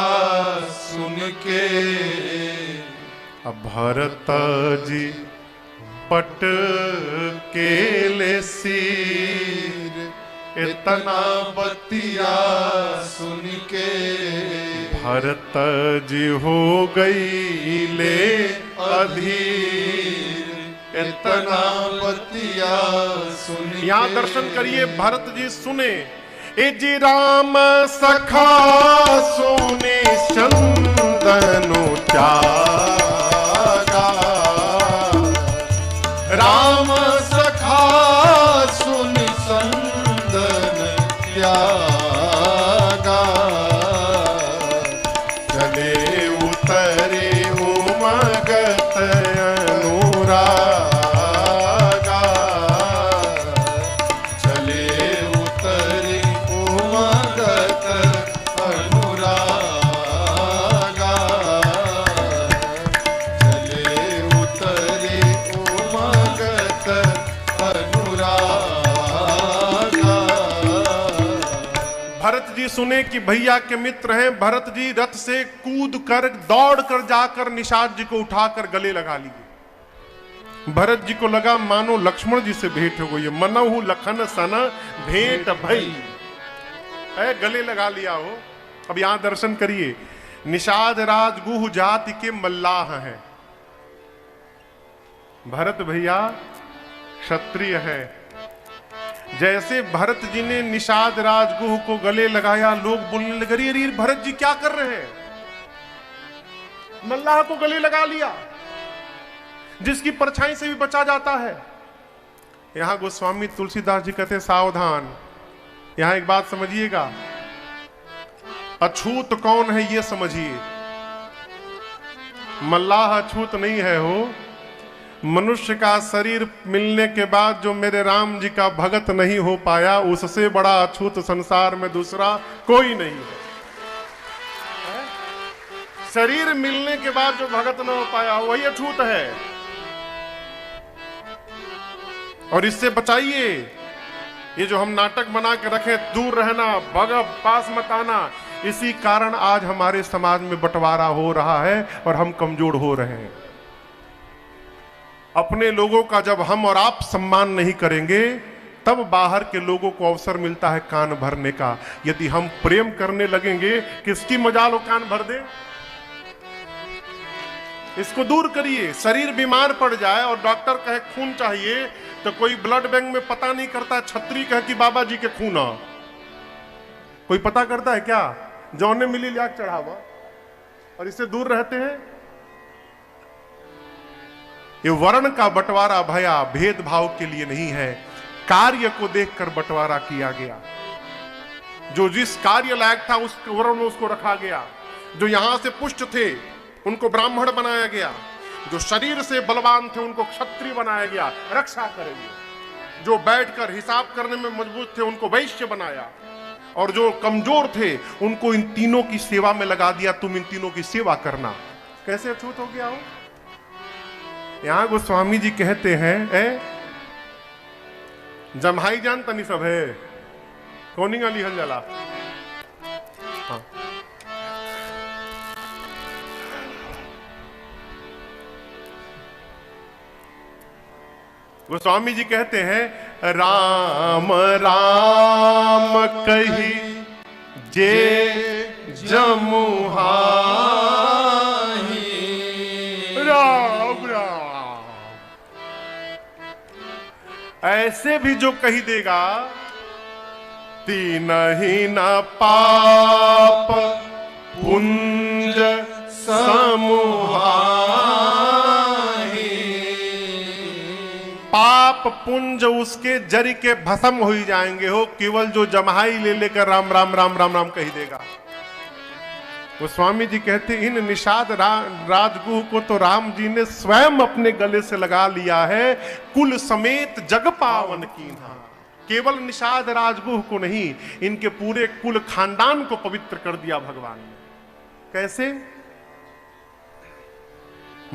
सुन के। अब भरत जी पट के ले सिर, इतना बतिया सुन के। भरत जी हो गई ले अधीर, इतना बतिया सुन के। यहाँ दर्शन करिए, भरत जी सुने, ए जी राम सखा सोने चंदनो त्यागा, राम सखा सुनि चंदन त्यागा। चले उतरे उमगत अनुरागा, चले उतरे उमगत अनुरागा, चले उतरे उमगत अनुरागा। भरत जी सुने कि भैया के मित्र हैं। भरत जी रथ से कूद कर, दौड़ कर जाकर निषाद जी को उठाकर गले लगा लिए। भरत जी को लगा मानो लक्ष्मण जी से भेंट हो गई है। मनहु लखन सन भेंट भई, गले लगा लिया हो। अब यहां दर्शन करिए, निषाद राजगुह जाति के मल्लाह हैं। भरत भैया क्षत्रिय है। जैसे भरत जी ने निषाद राजगुह को गले लगाया, लोग बोलने लगे, अरे भरत जी क्या कर रहे हैं? मल्लाह को गले लगा लिया, जिसकी परछाई से भी बचा जाता है। यहां गोस्वामी तुलसीदास जी कहते हैं, सावधान। यहां एक बात समझिएगा, अछूत कौन है ये समझिए। मल्लाह अछूत नहीं है हो। मनुष्य का शरीर मिलने के बाद जो मेरे राम जी का भगत नहीं हो पाया, उससे बड़ा अछूत संसार में दूसरा कोई नहीं है। शरीर मिलने के बाद जो भगत न हो पाया वही अछूत है। और इससे बचाइए। ये जो हम नाटक बना के रखे, दूर रहना, भगा पास मत आना, इसी कारण आज हमारे समाज में बंटवारा हो रहा है और हम कमजोर हो रहे हैं। अपने लोगों का जब हम और आप सम्मान नहीं करेंगे, तब बाहर के लोगों को अवसर मिलता है कान भरने का। यदि हम प्रेम करने लगेंगे, किसकी मजाल हो कान भर दे। इसको दूर करिए। शरीर बीमार पड़ जाए और डॉक्टर कहे खून चाहिए, तो कोई ब्लड बैंक में पता नहीं करता, छतरी कहे कि बाबा जी के खून आ, कोई पता करता है क्या? जौने मिली लिया चढ़ावा, और इससे दूर रहते हैं। ये वर्ण का बंटवारा भया भेदभाव के लिए नहीं है, कार्य को देखकर बंटवारा किया गया। जो जिस कार्य लायक था उस वर्ण में उसको रखा गया। जो यहां से पुष्ट थे उनको ब्राह्मण बनाया गया, जो शरीर से बलवान थे उनको क्षत्रिय बनाया गया, रक्षा करेंगे। जो बैठकर हिसाब करने में मजबूत थे उनको वैश्य बनाया, और जो कमजोर थे उनको इन तीनों की सेवा में लगा दिया, तुम इन तीनों की सेवा करना। कैसे अछूत हो गया हो। यहां गोस्वामी जी कहते हैं, जमहाई जान तनी सब है कौनिंगा लिहल जला। हाँ। गोस्वामी जी कहते हैं, राम राम कही जे जमुहाई, राम राम। ऐसे भी जो कही देगा, तीन ही न पाप पुंज समुहाई। पाप पुंज उसके जरी के भस्म हो जाएंगे हो, केवल जो जमहाई ले लेकर राम राम राम राम राम कही देगा। वो स्वामी जी कहते, इन निषाद राजगुह को तो राम जी ने स्वयं अपने गले से लगा लिया है, कुल समेत जग पावन कीन्हा। केवल निषाद राजगुह को नहीं, इनके पूरे कुल खानदान को पवित्र कर दिया भगवान ने। कैसे?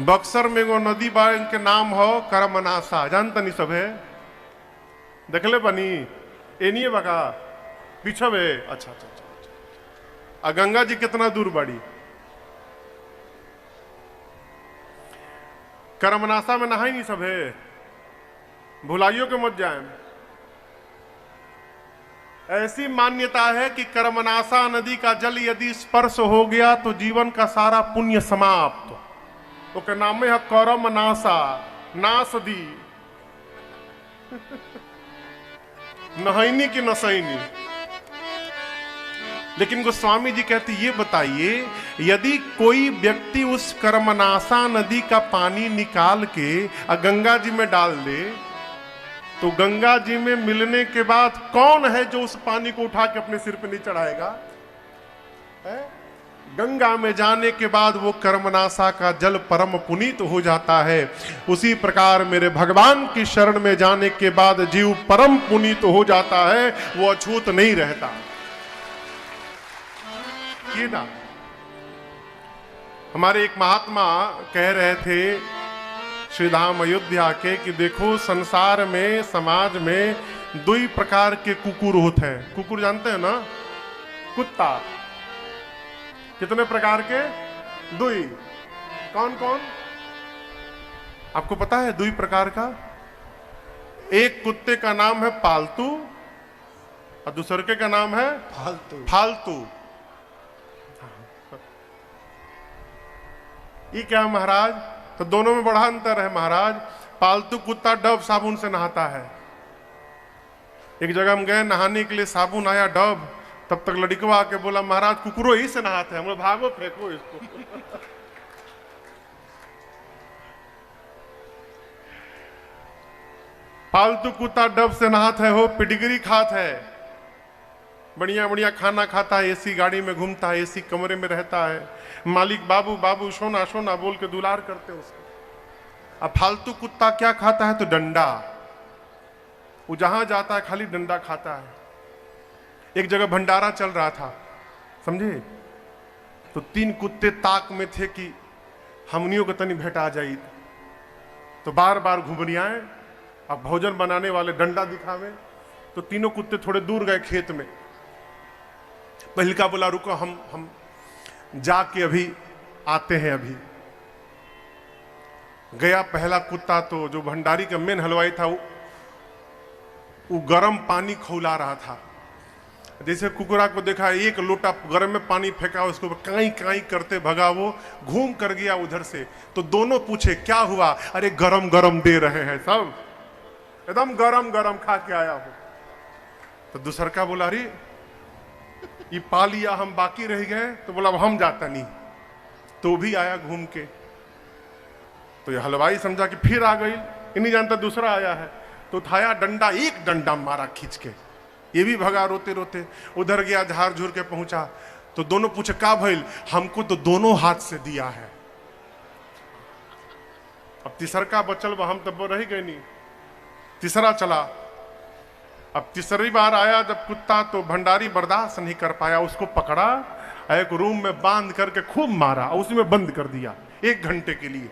बक्सर में वो नदी बा, इनके नाम हो करमनासा, जानता नहीं सब है, देखले बनी एनिए बका पीछे है। अच्छा अच्छा अच्छा। आ गंगा जी कितना दूर बड़ी। करमनासा में नहाई नहीं सब है, भुलाइयों के मत जाए। ऐसी मान्यता है कि करमनासा नदी का जल यदि स्पर्श हो गया तो जीवन का सारा पुण्य समाप्त। तो के नाम है करमनासा, नास दी नहैनी की नसैनी। लेकिन गोस्वामी जी कहते, ये बताइए, यदि कोई व्यक्ति उस करमनासा नदी का पानी निकाल के गंगा जी में डाल दे, तो गंगा जी में मिलने के बाद कौन है जो उस पानी को उठा के अपने सिर पे नहीं चढ़ाएगा? गंगा में जाने के बाद वो कर्मनाशा का जल परम पुनीत हो जाता है। उसी प्रकार मेरे भगवान की शरण में जाने के बाद जीव परम पुनीत हो जाता है, वो अछूत नहीं रहता। ये ना हमारे एक महात्मा कह रहे थे श्रीधाम अयोध्या के कि देखो संसार में, समाज में दो ही प्रकार के कुकुर होते हैं। कुकुर जानते हैं ना, कुत्ता। कितने प्रकार के? दो ही। कौन कौन आपको पता है? दो ही प्रकार का। एक कुत्ते का नाम है पालतू और दूसरे का नाम है फालतू। फालतू। ये क्या है महाराज? तो दोनों में बड़ा अंतर है महाराज। पालतू कुत्ता डब साबुन से नहाता है। एक जगह हम गए नहाने के लिए, साबुन आया डब, तब तक लड़कवा आके बोला महाराज कुकुरो ही से नहाते हैं। हम लोग भागो फेंको इसको। पालतू कुत्ता डब से नहाता है, हो पिडिग्री खाता है, बढ़िया बढ़िया खाना खाता है, एसी गाड़ी में घूमता है, एसी कमरे में रहता है, मालिक बाबू बाबू सोना सोना बोल के दुलार करते हैं उसको। अब फालतू कुत्ता क्या खाता है? तो डंडा। वो जहां जाता है खाली डंडा खाता है। एक जगह भंडारा चल रहा था, समझे, तो 3 कुत्ते ताक में थे कि हमनियों को तनी भेटा जाई, तो बार बार घुमरियाएं। अब भोजन बनाने वाले डंडा दिखावे, तो तीनों कुत्ते थोड़े दूर गए खेत में। पहिलका बोला रुको, हम जाके अभी आते हैं। अभी गया पहला कुत्ता, तो जो भंडारी का मेन हलवाई था वो गर्म पानी खौला रहा था। जैसे कुकुरा को देखा, एक लोटा गर्म में पानी फेंका, उसको काई काई करते भगा, वो घूम कर गया उधर से। तो दोनों पूछे क्या हुआ? अरे गरम गरम दे रहे हैं सब, एकदम गरम गरम खा के आया हूं। तो दूसर का बोला अरे ये पा लिया, हम बाकी रह गए। तो बोला हम जाता नहीं। तो भी आया घूम के। तो ये हलवाई समझा कि फिर आ गई, ये नहीं जानता दूसरा आया है। तो उठाया डंडा, एक डंडा मारा खींच के, ये भी भगा रोते रोते। उधर गया, झाड़ झूर के पहुंचा। तो दोनों पूछे का भइल? हमको तो दोनों हाथ से दिया है। अब तीसर का बचल, हम तब रह गए नहीं। तीसरा चला। अब तीसरी बार आया जब कुत्ता, तो भंडारी बर्दाश्त नहीं कर पाया, उसको पकड़ा, एक रूम में बांध करके खूब मारा और उसमें बंद कर दिया 1 घंटे के लिए।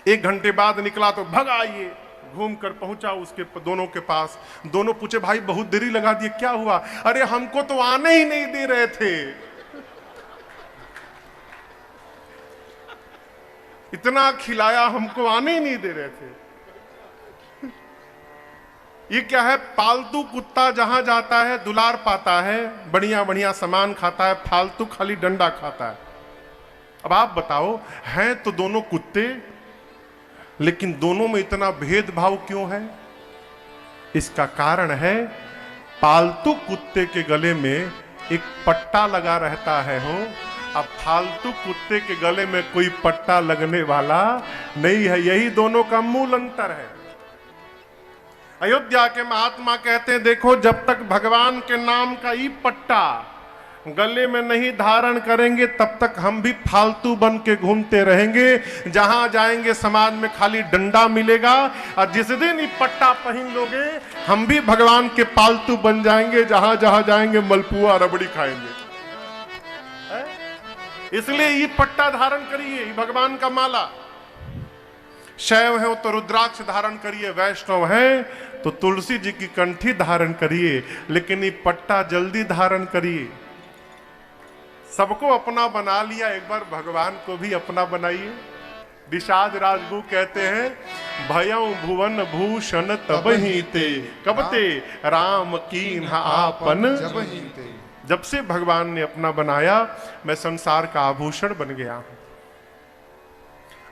1 घंटे बाद निकला तो भगा, ये घूम कर पहुंचा उसके दोनों के पास। दोनों पूछे भाई बहुत देरी लगा दी, क्या हुआ? अरे हमको तो आने ही नहीं दे रहे थे, इतना खिलाया, हमको आने ही नहीं दे रहे थे। ये क्या है? पालतू कुत्ता जहां जाता है दुलार पाता है, बढ़िया बढ़िया सामान खाता है, फालतू खाली डंडा खाता है। अब आप बताओ, हैं तो दोनों कुत्ते, लेकिन दोनों में इतना भेदभाव क्यों है? इसका कारण है पालतू कुत्ते के गले में एक पट्टा लगा रहता है हो, अब फालतू कुत्ते के गले में कोई पट्टा लगने वाला नहीं है। यही दोनों का मूल अंतर है। अयोध्या के महात्मा कहते हैं देखो, जब तक भगवान के नाम का ई पट्टा गले में नहीं धारण करेंगे तब तक हम भी फालतू बन के घूमते रहेंगे। जहां जाएंगे समाज में खाली डंडा मिलेगा, और जिस दिन ये पट्टा पहन लोगे हम भी भगवान के पालतू बन जाएंगे। जहां जहां जाएंगे मलपुआ रबड़ी खाएंगे। इसलिए ये पट्टा धारण करिए, भगवान का माला। शैव है तो रुद्राक्ष धारण करिए, वैष्णव है तो तुलसी जी की कंठी धारण करिए, लेकिन ये पट्टा जल्दी धारण करिए। सबको अपना बना लिया, एक बार भगवान को भी अपना बनाइए। विषाद राजगु कहते हैं, भयं भुवन भूषण तब ही ते, कब ते राम कीन्ह आपन जब ही ते। जब से भगवान ने अपना बनाया, मैं संसार का आभूषण बन गया हूं।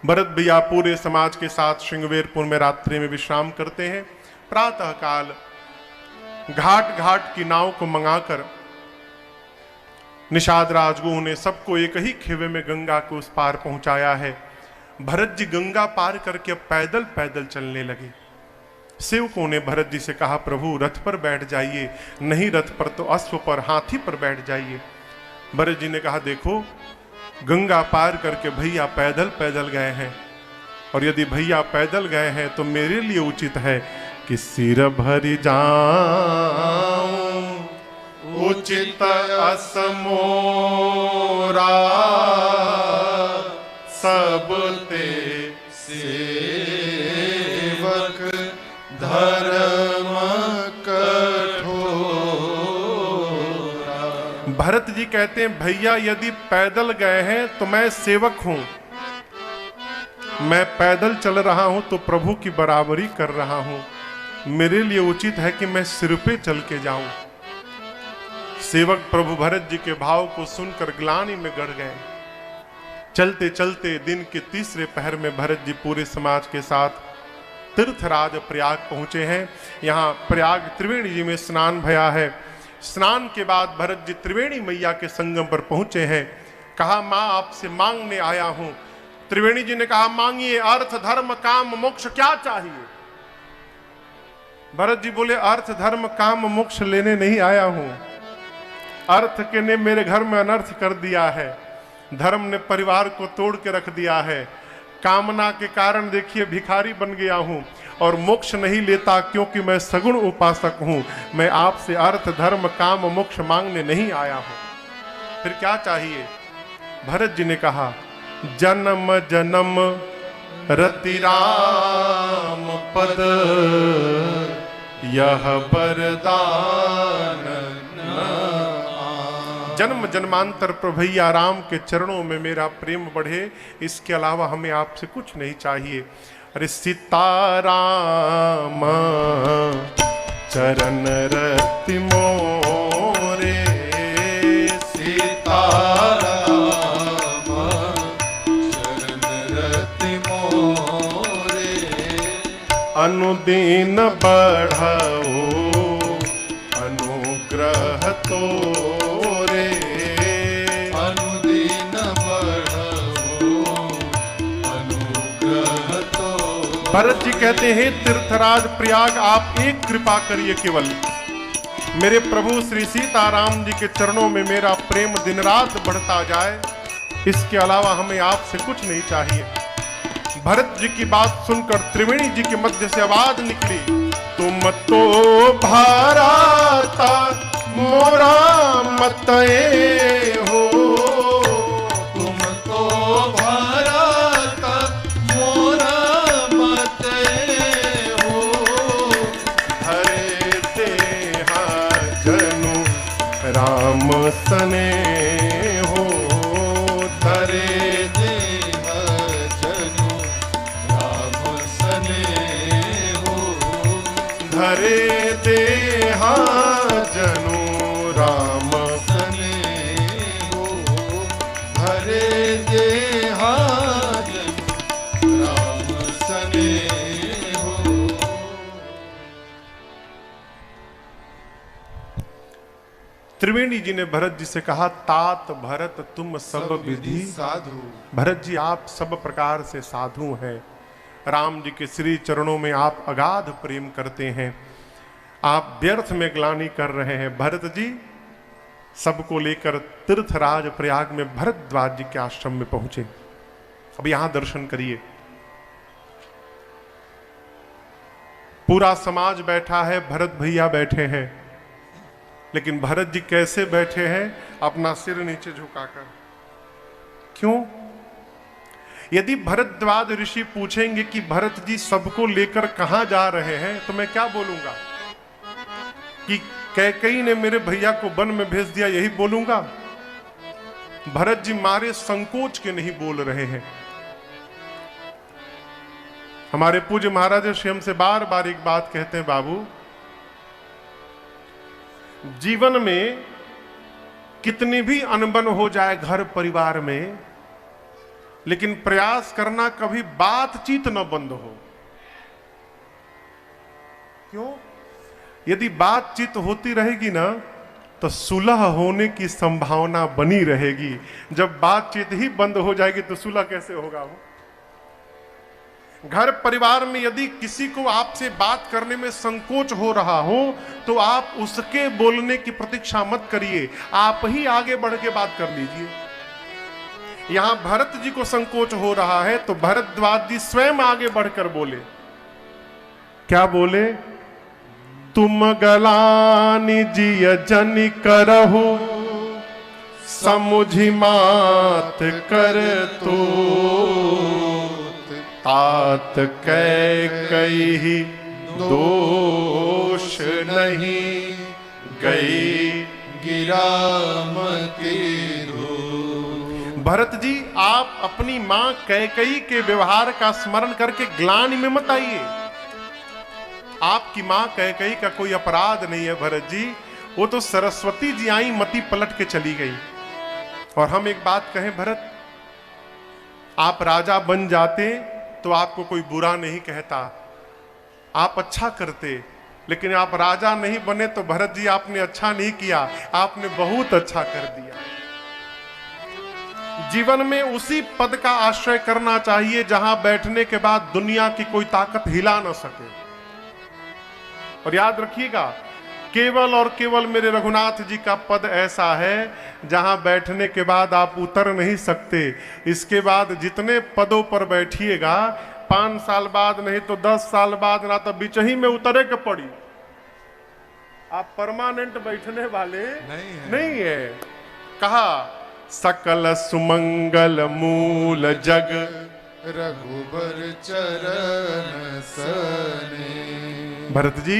भरत भैया पूरे समाज के साथ श्रृंगवेरपुर में रात्रि में विश्राम करते हैं। प्रातः काल घाट घाट की नाव को मंगाकर निषाद राजगुरु ने सबको एक ही खेवे में गंगा को उस पार पहुंचाया है। भरत जी गंगा पार करके अब पैदल पैदल चलने लगे। सेवकों ने भरत जी से कहा प्रभु रथ पर बैठ जाइए, नहीं रथ पर तो अश्व पर, हाथी पर बैठ जाइए। भरत जी ने कहा देखो, गंगा पार करके भैया पैदल पैदल गए हैं, और यदि भैया पैदल गए हैं तो मेरे लिए उचित है कि सिर भर जाऊं, उचित असमोरा सब ते सेवक धर्म कठोरा। भरत जी कहते हैं भैया यदि पैदल गए हैं तो मैं सेवक हूं, मैं पैदल चल रहा हूं तो प्रभु की बराबरी कर रहा हूं, मेरे लिए उचित है कि मैं सिर पे चल के जाऊं। सेवक प्रभु भरत जी के भाव को सुनकर ग्लानि में गड़ गए। चलते चलते दिन के तीसरे पहर में भरत जी पूरे समाज के साथ तीर्थराज प्रयाग पहुंचे हैं। यहाँ प्रयाग त्रिवेणी जी में स्नान भया है। स्नान के बाद भरत जी त्रिवेणी मैया के संगम पर पहुंचे हैं। कहा माँ आपसे मांगने आया हूं। त्रिवेणी जी ने कहा मांगिए, अर्थ धर्म काम मोक्ष क्या चाहिए? भरत जी बोले अर्थ धर्म काम मोक्ष लेने नहीं आया हूं। अर्थ के ने मेरे घर में अनर्थ कर दिया है, धर्म ने परिवार को तोड़ के रख दिया है, कामना के कारण देखिए भिखारी बन गया हूं, और मोक्ष नहीं लेता क्योंकि मैं सगुण उपासक हूं। मैं आपसे अर्थ धर्म काम मोक्ष मांगने नहीं आया हूं। फिर क्या चाहिए? भरत जी ने कहा जन्म जन्म रति राम पद, यह वरदान जन्म जन्मांतर प्रभैया राम के चरणों में मेरा प्रेम बढ़े, इसके अलावा हमें आपसे कुछ नहीं चाहिए। अरे सीताराम चरण रति मोरे, सीताराम चरण रति मोरे, अनुदीन बढ़ाओ अनुग्रह तोरे, अनुदीन बढ़ाओ अनुग्रह तोरे। भरत जी कहते हैं तीर्थराज प्रयाग आप एक कृपा करिए केवल, मेरे प्रभु श्री सीताराम जी के चरणों में मेरा प्रेम दिन रात बढ़ता जाए, इसके अलावा हमें आपसे कुछ नहीं चाहिए। भरत जी की बात सुनकर त्रिवेणी जी के मध्य से आवाज निकली, तुम तो भारता मोरा मतये हो, तुम तो भारत मोरा मतये हो, हरे देहा जनु राम सने हो, हरे देह जनु राम सने हो, हरे देहा जनु राम सने हो, हरे देह जनु राम सने हो। त्रिवेणी जी ने भरत जी से कहा, तात भरत तुम सब विधि साधु, भरत जी आप सब प्रकार से साधु हैं, राम जी के श्री चरणों में आप अगाध प्रेम करते हैं, आप व्यर्थ में ग्लानि कर रहे हैं। भरत जी सबको लेकर तीर्थराज प्रयाग में भरद्वाज जी के आश्रम में पहुंचे। अब यहां दर्शन करिए, पूरा समाज बैठा है, भरत भैया बैठे हैं, लेकिन भरत जी कैसे बैठे हैं? अपना सिर नीचे झुकाकर। क्यों? यदि भरद्वाज ऋषि पूछेंगे कि भरत जी सबको लेकर कहां जा रहे हैं, तो मैं क्या बोलूंगा? कि कैकेयी ने मेरे भैया को वन में भेज दिया, यही बोलूंगा? भरत जी मारे संकोच के नहीं बोल रहे हैं। हमारे पूज्य महाराज श्री हमसे बार बार एक बात कहते हैं, बाबू जीवन में कितनी भी अनबन हो जाए घर परिवार में, लेकिन प्रयास करना कभी बातचीत न बंद हो। क्यों? यदि बातचीत होती रहेगी ना, तो सुलह होने की संभावना बनी रहेगी। जब बातचीत ही बंद हो जाएगी तो सुलह कैसे होगा? वो घर परिवार में यदि किसी को आपसे बात करने में संकोच हो रहा हो, तो आप उसके बोलने की प्रतीक्षा मत करिए, आप ही आगे बढ़ के बात कर लीजिए। यहां भरत जी को संकोच हो रहा है, तो भरद्वाज जी स्वयं आगे बढ़कर बोले। क्या बोले? तुम गलानि जिय जनि करहु, समुझि मात कर तो, तात कैकेयी दोष नहीं, गई गिराम के दो। भरत जी आप अपनी मां कैकेयी के व्यवहार का स्मरण करके ग्लानि में मत आइए। आपकी मां कैकेयी का कोई अपराध नहीं है भरत जी, वो तो सरस्वती जी आई, मति पलट के चली गई। और हम एक बात कहें भरत, आप राजा बन जाते तो आपको कोई बुरा नहीं कहता, आप अच्छा करते, लेकिन आप राजा नहीं बने तो भरत जी आपने अच्छा नहीं किया, आपने बहुत अच्छा कर दिया। जीवन में उसी पद का आश्रय करना चाहिए जहां बैठने के बाद दुनिया की कोई ताकत हिला ना सके। और याद रखिएगा, केवल और केवल मेरे रघुनाथ जी का पद ऐसा है जहां बैठने के बाद आप उतर नहीं सकते। इसके बाद जितने पदों पर बैठिएगा, 5 साल बाद नहीं तो 10 साल बाद ना तो बीच ही में उतरे के पड़ी। आप परमानेंट बैठने वाले नहीं है। कहा सकल सुमंगल मूल जग, रघुबर चरण सने। भरत जी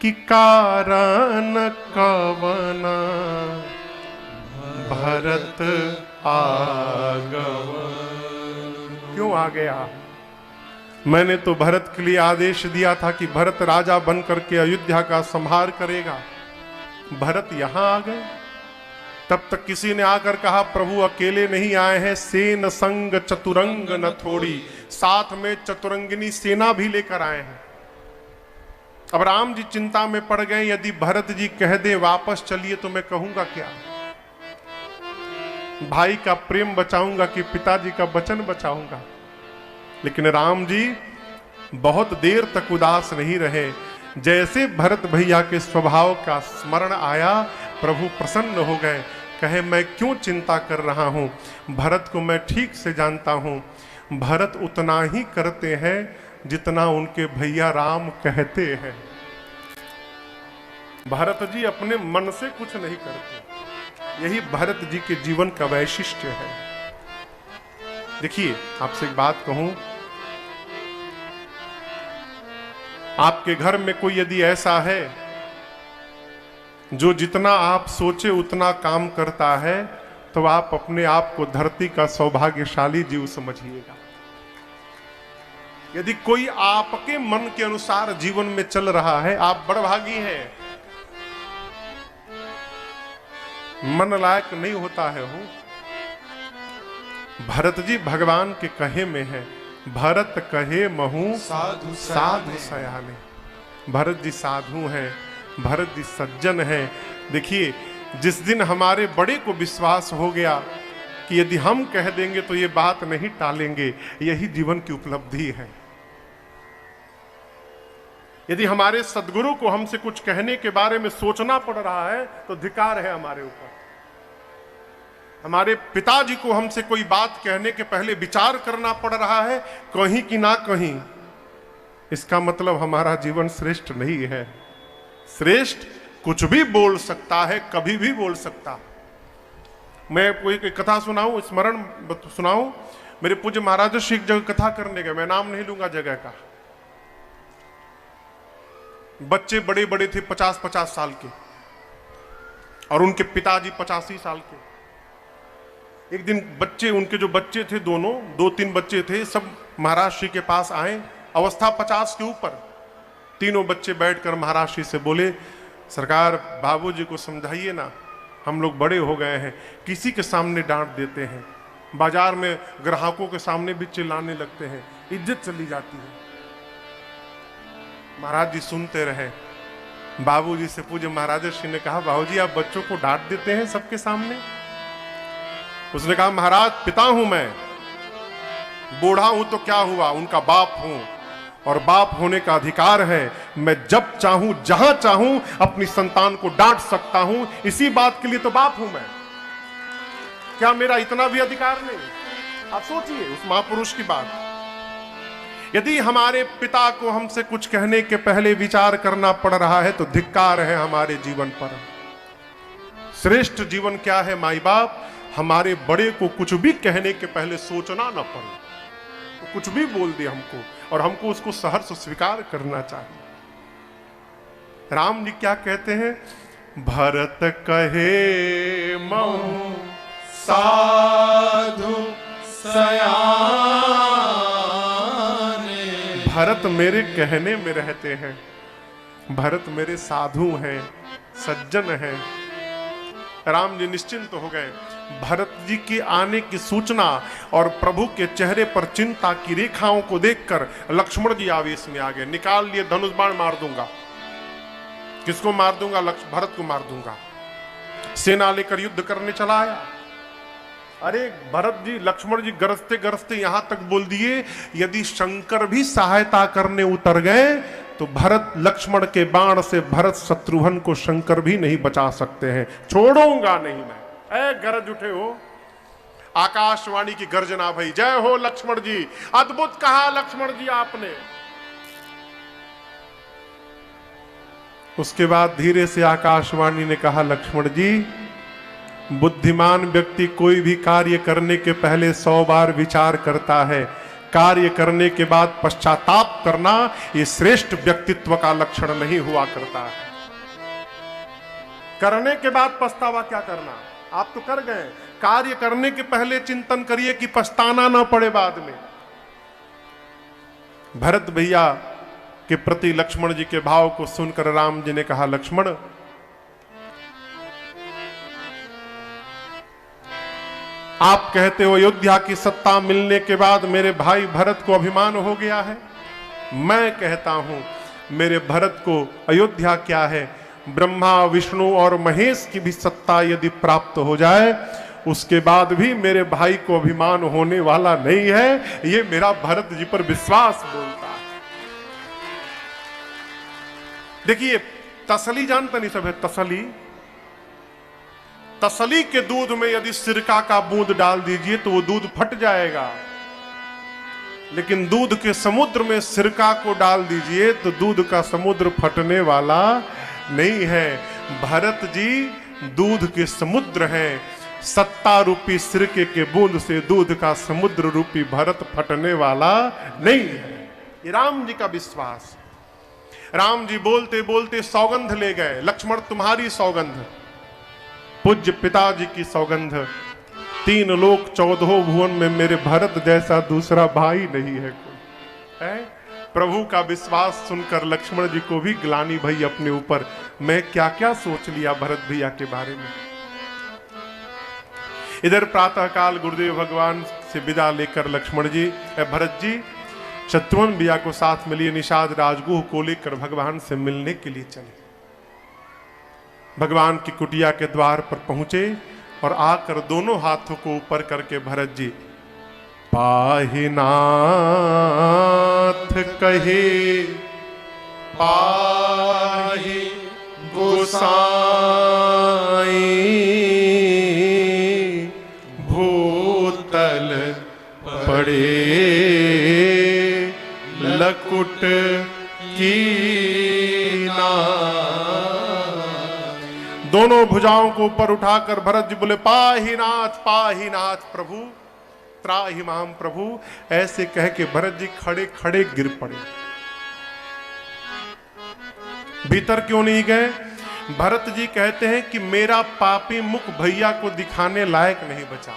कि कारण कवना भरत आगमन। क्यों आ गया? मैंने तो भरत के लिए आदेश दिया था कि भरत राजा बनकर के अयोध्या का संहार करेगा। भरत यहां आ गए। तब तक किसी ने आकर कहा प्रभु अकेले नहीं आए हैं, सेन संग चतुरंग न थोड़ी, साथ में चतुरंगिनी सेना भी लेकर आए हैं। अब राम जी चिंता में पड़ गए, यदि भरत जी कह दे वापस चलिए तो मैं कहूंगा क्या? भाई का प्रेम बचाऊंगा कि पिताजी का वचन बचाऊंगा? लेकिन राम जी बहुत देर तक उदास नहीं रहे। जैसे भरत भैया के स्वभाव का स्मरण आया, प्रभु प्रसन्न हो गए। कहे मैं क्यों चिंता कर रहा हूं, भरत को मैं ठीक से जानता हूं। भरत उतना ही करते हैं जितना उनके भैया राम कहते हैं। भरत जी अपने मन से कुछ नहीं करते। यही भरत जी के जीवन का वैशिष्ट्य है। देखिए आपसे एक बात कहूं, आपके घर में कोई यदि ऐसा है जो जितना आप सोचे उतना काम करता है, तो आप अपने आप को धरती का सौभाग्यशाली जीव समझिएगा। यदि कोई आपके मन के अनुसार जीवन में चल रहा है, आप बड़भागी हैं। मन लायक नहीं होता है वो। भरत जी भगवान के कहे में है, भरत कहे महू साधु साधु सयाने। भरत जी साधु हैं, भरत जी सज्जन हैं। देखिए जिस दिन हमारे बड़े को विश्वास हो गया कि यदि हम कह देंगे तो ये बात नहीं टालेंगे, यही जीवन की उपलब्धि है। यदि हमारे सदगुरु को हमसे कुछ कहने के बारे में सोचना पड़ रहा है तो धिक्कार है हमारे ऊपर। हमारे पिताजी को हमसे कोई बात कहने के पहले विचार करना पड़ रहा है कहीं कि ना कहीं, इसका मतलब हमारा जीवन श्रेष्ठ नहीं है। श्रेष्ठ कुछ भी बोल सकता है, कभी भी बोल सकता। मैं कोई कथा सुनाऊं, स्मरण सुनाऊं। मेरे पूज्य महाराज श्री एक जगह कथा करने गए, मैं नाम नहीं लूंगा जगह का। बच्चे बड़े बड़े थे, 50-50 साल के, और उनके पिताजी 85 साल के। एक दिन बच्चे, उनके जो बच्चे थे दोनों, 2-3 बच्चे थे, सब महाराज श्री के पास आए, अवस्था 50 के ऊपर। तीनों बच्चे बैठकर महाराज श्री से बोले, सरकार बाबूजी को समझाइए ना, हम लोग बड़े हो गए हैं, किसी के सामने डांट देते हैं, बाजार में ग्राहकों के सामने भी चिल्लाने लगते हैं, इज्जत चली जाती है। महाराज जी सुनते रहे। बाबूजी से पूज्य महाराज श्री ने कहा, बाबूजी आप बच्चों को डांट देते हैं सबके सामने? उसने कहा, महाराज पिता हूं मैं, बूढ़ा हूं तो क्या हुआ, उनका बाप हूं, और बाप होने का अधिकार है। मैं जब चाहूं जहां चाहूं अपनी संतान को डांट सकता हूं। इसी बात के लिए तो बाप हूं मैं। क्या मेरा इतना भी अधिकार नहीं? आप सोचिए उस महापुरुष की बात। यदि हमारे पिता को हमसे कुछ कहने के पहले विचार करना पड़ रहा है तो धिक्कार है हमारे जीवन पर। श्रेष्ठ जीवन क्या है माई बाप? हमारे बड़े को कुछ भी कहने के पहले सोचना न पड़े, तो कुछ भी बोल दे हमको, और हमको उसको सहर्ष स्वीकार करना चाहिए। राम जी क्या कहते हैं? भरत कहे महू साधु सयाने। भरत मेरे कहने में रहते हैं, भरत मेरे साधु हैं, सज्जन हैं। राम जी निश्चिंत हो गए। भरत जी के आने की सूचना और प्रभु के चेहरे पर चिंता की रेखाओं को देखकर लक्ष्मण जी आवेश में आ गए। निकाल लिए धनुष बाण, मार दूंगा। किसको मार दूंगा? भरत को मार दूंगा। सेना लेकर युद्ध करने चला आया। अरे भरत जी, लक्ष्मण जी गरजते गरजते यहां तक बोल दिए, यदि शंकर भी सहायता करने उतर गए तो भरत लक्ष्मण के बाण से भरत शत्रुघ्न को शंकर भी नहीं बचा सकते हैं, छोड़ूंगा नहीं मैं। ऐ गरज उठे हो, आकाशवाणी की गर्जना भई, जय हो लक्ष्मण जी, अद्भुत कहा लक्ष्मण जी आपने। उसके बाद धीरे से आकाशवाणी ने कहा, लक्ष्मण जी, बुद्धिमान व्यक्ति कोई भी कार्य करने के पहले 100 बार विचार करता है। कार्य करने के बाद पश्चाताप करना ये श्रेष्ठ व्यक्तित्व का लक्षण नहीं हुआ करता है। करने के बाद पछतावा क्या करना, आप तो कर गए। कार्य करने के पहले चिंतन करिए कि पछताना ना पड़े बाद में। भरत भैया के प्रति लक्ष्मण जी के भाव को सुनकर राम जी ने कहा, लक्ष्मण आप कहते हो अयोध्या की सत्ता मिलने के बाद मेरे भाई भरत को अभिमान हो गया है। मैं कहता हूं मेरे भरत को अयोध्या क्या है, ब्रह्मा विष्णु और महेश की भी सत्ता यदि प्राप्त हो जाए उसके बाद भी मेरे भाई को अभिमान होने वाला नहीं है। ये मेरा भरत जी पर विश्वास बोलता है। देखिए तसली जानता नहीं सब है, तसली के दूध में यदि सिरका का बूंद डाल दीजिए तो वो दूध फट जाएगा, लेकिन दूध के समुद्र में सिरका को डाल दीजिए तो दूध का समुद्र फटने वाला नहीं है। भरत जी दूध के समुद्र हैं। सत्ता रूपी सिरके के बूंद से दूध का समुद्र रूपी भरत फटने वाला नहीं है। ये राम जी का विश्वास। राम जी बोलते बोलते सौगंध ले गए, लक्ष्मण तुम्हारी सौगंध, पूज्य पिताजी की सौगंध, 3 लोक 14 भुवन में मेरे भरत जैसा दूसरा भाई नहीं है कोई है। प्रभु का विश्वास सुनकर लक्ष्मण जी को भी ग्लानि भई अपने ऊपर, मैं क्या क्या सोच लिया भरत भैया के बारे में। इधर प्रातःकाल गुरुदेव भगवान से विदा लेकर लक्ष्मण जी भरत जी शत्रुघ्न भैया को साथ में लिए निषाद राजगुह को लेकर भगवान से मिलने के लिए चले। भगवान की कुटिया के द्वार पर पहुंचे और आकर दोनों हाथों को ऊपर करके भरत जी पाहि नाथ कहे पाहि गोसाई भूतल पड़े लकुट की दोनों भुजाओं को ऊपर उठाकर भरत जी बोले पाहि नाथ प्रभु त्राहि माम प्रभु। ऐसे कह के भरत जी खड़े खड़े गिर पड़े। भीतर क्यों नहीं गए? भरत जी कहते हैं कि मेरा पापी मुख भैया को दिखाने लायक नहीं बचा,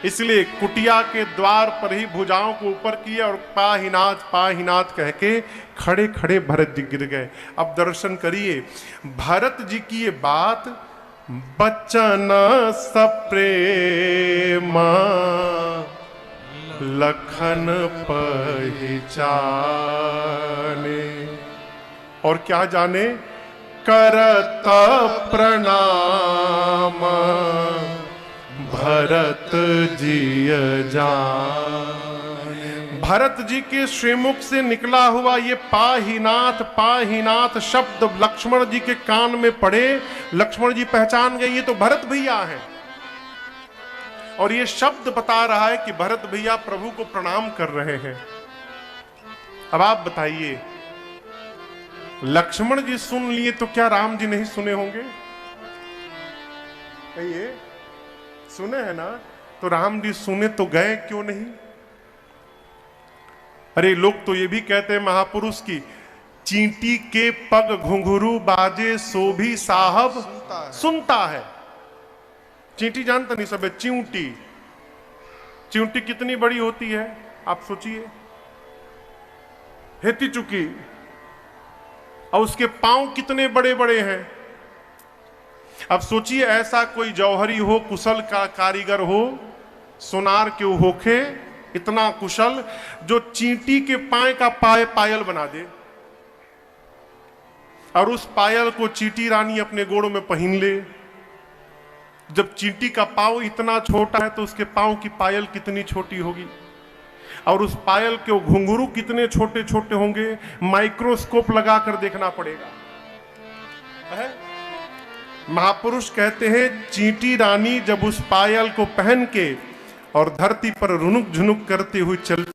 इसलिए कुटिया के द्वार पर ही भुजाओं को ऊपर किए और पाहिनाथ कह के खड़े खड़े भरत जी गिर गए। अब दर्शन करिए भरत जी की ये बात, बचन सप्रेमा लखन पहचाने, और क्या जाने करत प्रणाम भरत जी जाने। भरत जी के श्रीमुख से निकला हुआ ये पाहिनाथ शब्द लक्ष्मण जी के कान में पड़े। लक्ष्मण जी पहचान गए ये तो भरत भैया हैं, और ये शब्द बता रहा है कि भरत भैया प्रभु को प्रणाम कर रहे हैं। अब आप बताइए लक्ष्मण जी सुन लिए तो क्या राम जी नहीं सुने होंगे? कहिए सुने हैं ना, तो राम जी सुने तो गए क्यों नहीं? अरे लोग तो ये भी कहते हैं महापुरुष की चींटी के पग घुंघरू बाजे सो भी साहब सुनता है। चींटी जानता नहीं सब है, चिंटी कितनी बड़ी होती है आप सोचिए, हेती चुकी, और उसके पांव कितने बड़े बड़े हैं। अब सोचिए ऐसा कोई जौहरी हो, कुशल का कारीगर हो, सोनार के होखे इतना कुशल, जो चींटी के पाए का पायल बना दे, और उस पायल को चींटी रानी अपने गोड़ों में पहन ले। जब चींटी का पांव इतना छोटा है तो उसके पांव की पायल कितनी छोटी होगी, और उस पायल के घुंघरू कितने छोटे छोटे होंगे, माइक्रोस्कोप लगाकर देखना पड़ेगा। है? महापुरुष कहते हैं चींटी रानी जब उस पायल को पहन के और धरती पर रुनुक झुनुक करते हुए चलते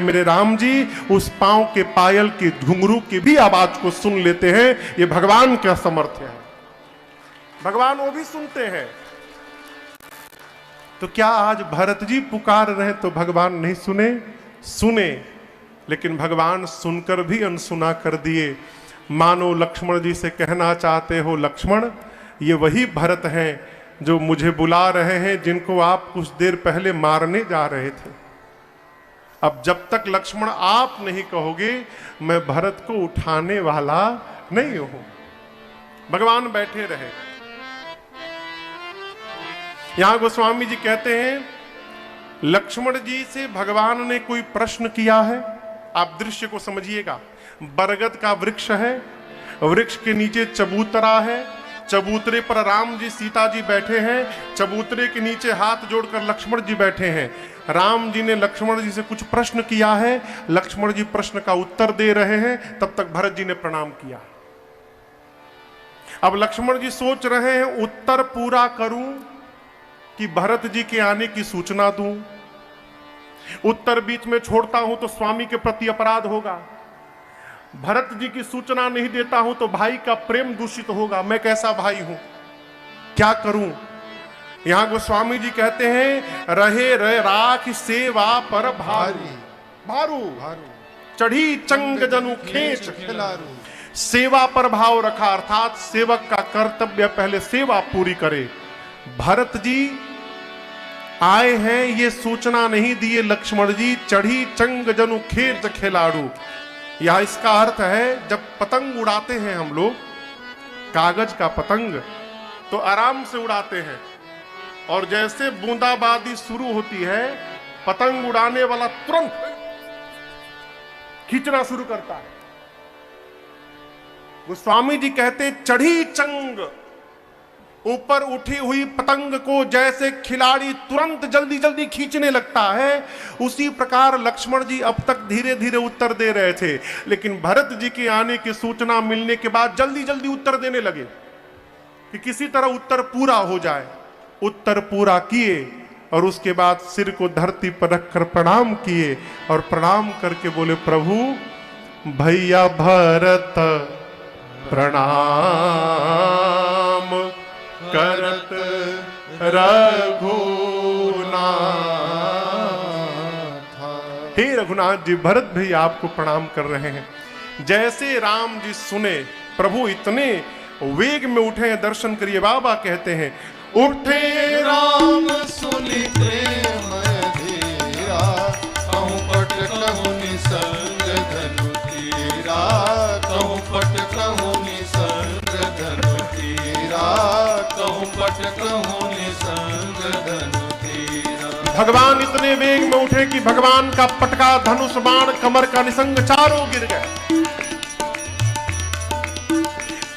मेरे राम जी उस पांव के पायल के घुंघरू की भी आवाज को सुन लेते हैं। ये भगवान का सामर्थ्य है, भगवान वो भी सुनते हैं। तो क्या आज भरत जी पुकार रहे तो भगवान नहीं सुने? सुने, लेकिन भगवान सुनकर भी अनसुना कर दिए। मानो लक्ष्मण जी से कहना चाहते हो, लक्ष्मण ये वही भरत हैं जो मुझे बुला रहे हैं, जिनको आप कुछ देर पहले मारने जा रहे थे। अब जब तक लक्ष्मण आप नहीं कहोगे, मैं भरत को उठाने वाला नहीं हूं। भगवान बैठे रहे। यहां गोस्वामी जी कहते हैं, लक्ष्मण जी से भगवान ने कोई प्रश्न किया है? आप दृश्य को समझिएगा। बरगद का वृक्ष है, वृक्ष के नीचे चबूतरा है, चबूतरे पर राम जी सीता जी बैठे हैं, चबूतरे के नीचे हाथ जोड़कर लक्ष्मण जी बैठे हैं। राम जी ने लक्ष्मण जी से कुछ प्रश्न किया है, लक्ष्मण जी प्रश्न का उत्तर दे रहे हैं, तब तक भरत जी ने प्रणाम किया। अब लक्ष्मण जी सोच रहे हैं, उत्तर पूरा करूं कि भरत जी के आने की सूचना दूं? उत्तर बीच में छोड़ता हूं तो स्वामी के प्रति अपराध होगा, भरत जी की सूचना नहीं देता हूं तो भाई का प्रेम दूषित होगा। मैं कैसा भाई हूं, क्या करूं? यहां गोस्वामी जी कहते हैं, रहे रहे राख सेवा पर भारू भारू चढ़ी चंग जनु खेच खिलारू। सेवा पर भाव रखा, अर्थात सेवक का कर्तव्य पहले सेवा पूरी करे। भरत जी आए हैं, ये सूचना नहीं दिए लक्ष्मण जी, चढ़ी चंग जनु खेच खिलाड़ू। यह इसका अर्थ है, जब पतंग उड़ाते हैं हम लोग, कागज का पतंग, तो आराम से उड़ाते हैं, और जैसे बूंदाबांदी शुरू होती है, पतंग उड़ाने वाला तुरंत खींचना शुरू करता है। गोस्वामी जी कहते, चढ़ी चंग, ऊपर उठी हुई पतंग को जैसे खिलाड़ी तुरंत जल्दी जल्दी खींचने लगता है, उसी प्रकार लक्ष्मण जी अब तक धीरे धीरे उत्तर दे रहे थे, लेकिन भरत जी के आने की सूचना मिलने के बाद जल्दी जल्दी उत्तर देने लगे कि किसी तरह उत्तर पूरा हो जाए। उत्तर पूरा किए और उसके बाद सिर को धरती पर रखकर प्रणाम किए, और प्रणाम करके बोले, प्रभु भैया भरत प्रणाम करत रघुनाथ। हे रघुनाथ जी, भरत भी आपको प्रणाम कर रहे हैं। जैसे राम जी सुने, प्रभु इतने वेग में उठे हैं, दर्शन करिए। बाबा कहते हैं, उठे राम सुनि प्रेम धीरा, कहूँ पट कहूँ निसंग धनु तीरा, कहूँ पट कहूँ निसंग धनु तीरा, कहूँ पट कहूँ निसंग धनु तीरा। भगवान इतने वेग में उठे कि भगवान का पटका, धनुष, बाण, कमर का निसंग चारों गिर गए।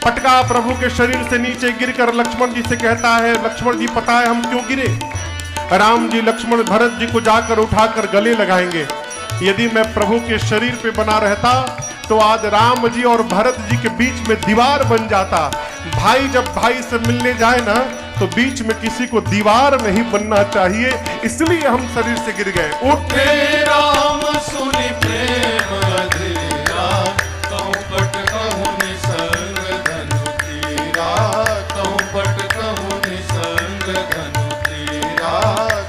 पटका प्रभु के शरीर से नीचे गिरकर लक्ष्मण जी से कहता है, लक्ष्मण जी पता है हम क्यों गिरे? राम जी लक्ष्मण भरत जी को जाकर उठाकर गले लगाएंगे। यदि मैं प्रभु के शरीर पे बना रहता तो आज राम जी और भरत जी के बीच में दीवार बन जाता। भाई जब भाई से मिलने जाए ना, तो बीच में किसी को दीवार नहीं बनना चाहिए, इसलिए हम शरीर से गिर गए। उठे राम सुनि प्रेम धीरा, कहूँ पट कहूँ निसंग धनु तीरा, कहूँ पट कहूँ निसंग धनु तीरा,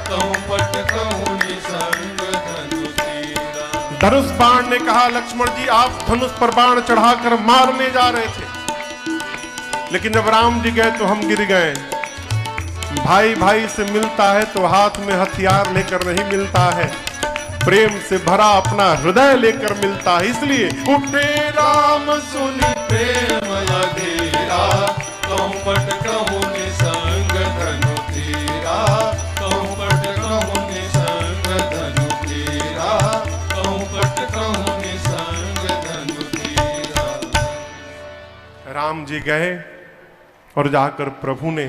कहूँ पट कहूँ निसंग धनु तीरा। धनुष बाण ने कहा, लक्ष्मण जी आप धनुष पर बाण चढ़ाकर मारने जा रहे थे, लेकिन जब राम जी गए तो हम गिर गए। भाई भाई से मिलता है तो हाथ में हथियार लेकर नहीं मिलता है, प्रेम से भरा अपना हृदय लेकर मिलता है। इसलिए उठे राम सुनि प्रेम धीरा, कहूँ पट कहूँ निसंग धनु तीरा, कहूँ पट कहूँ निसंग धनु तीरा, कहूँ पट कहूँ निसंग धनु तीरा। राम जी गए और जाकर प्रभु ने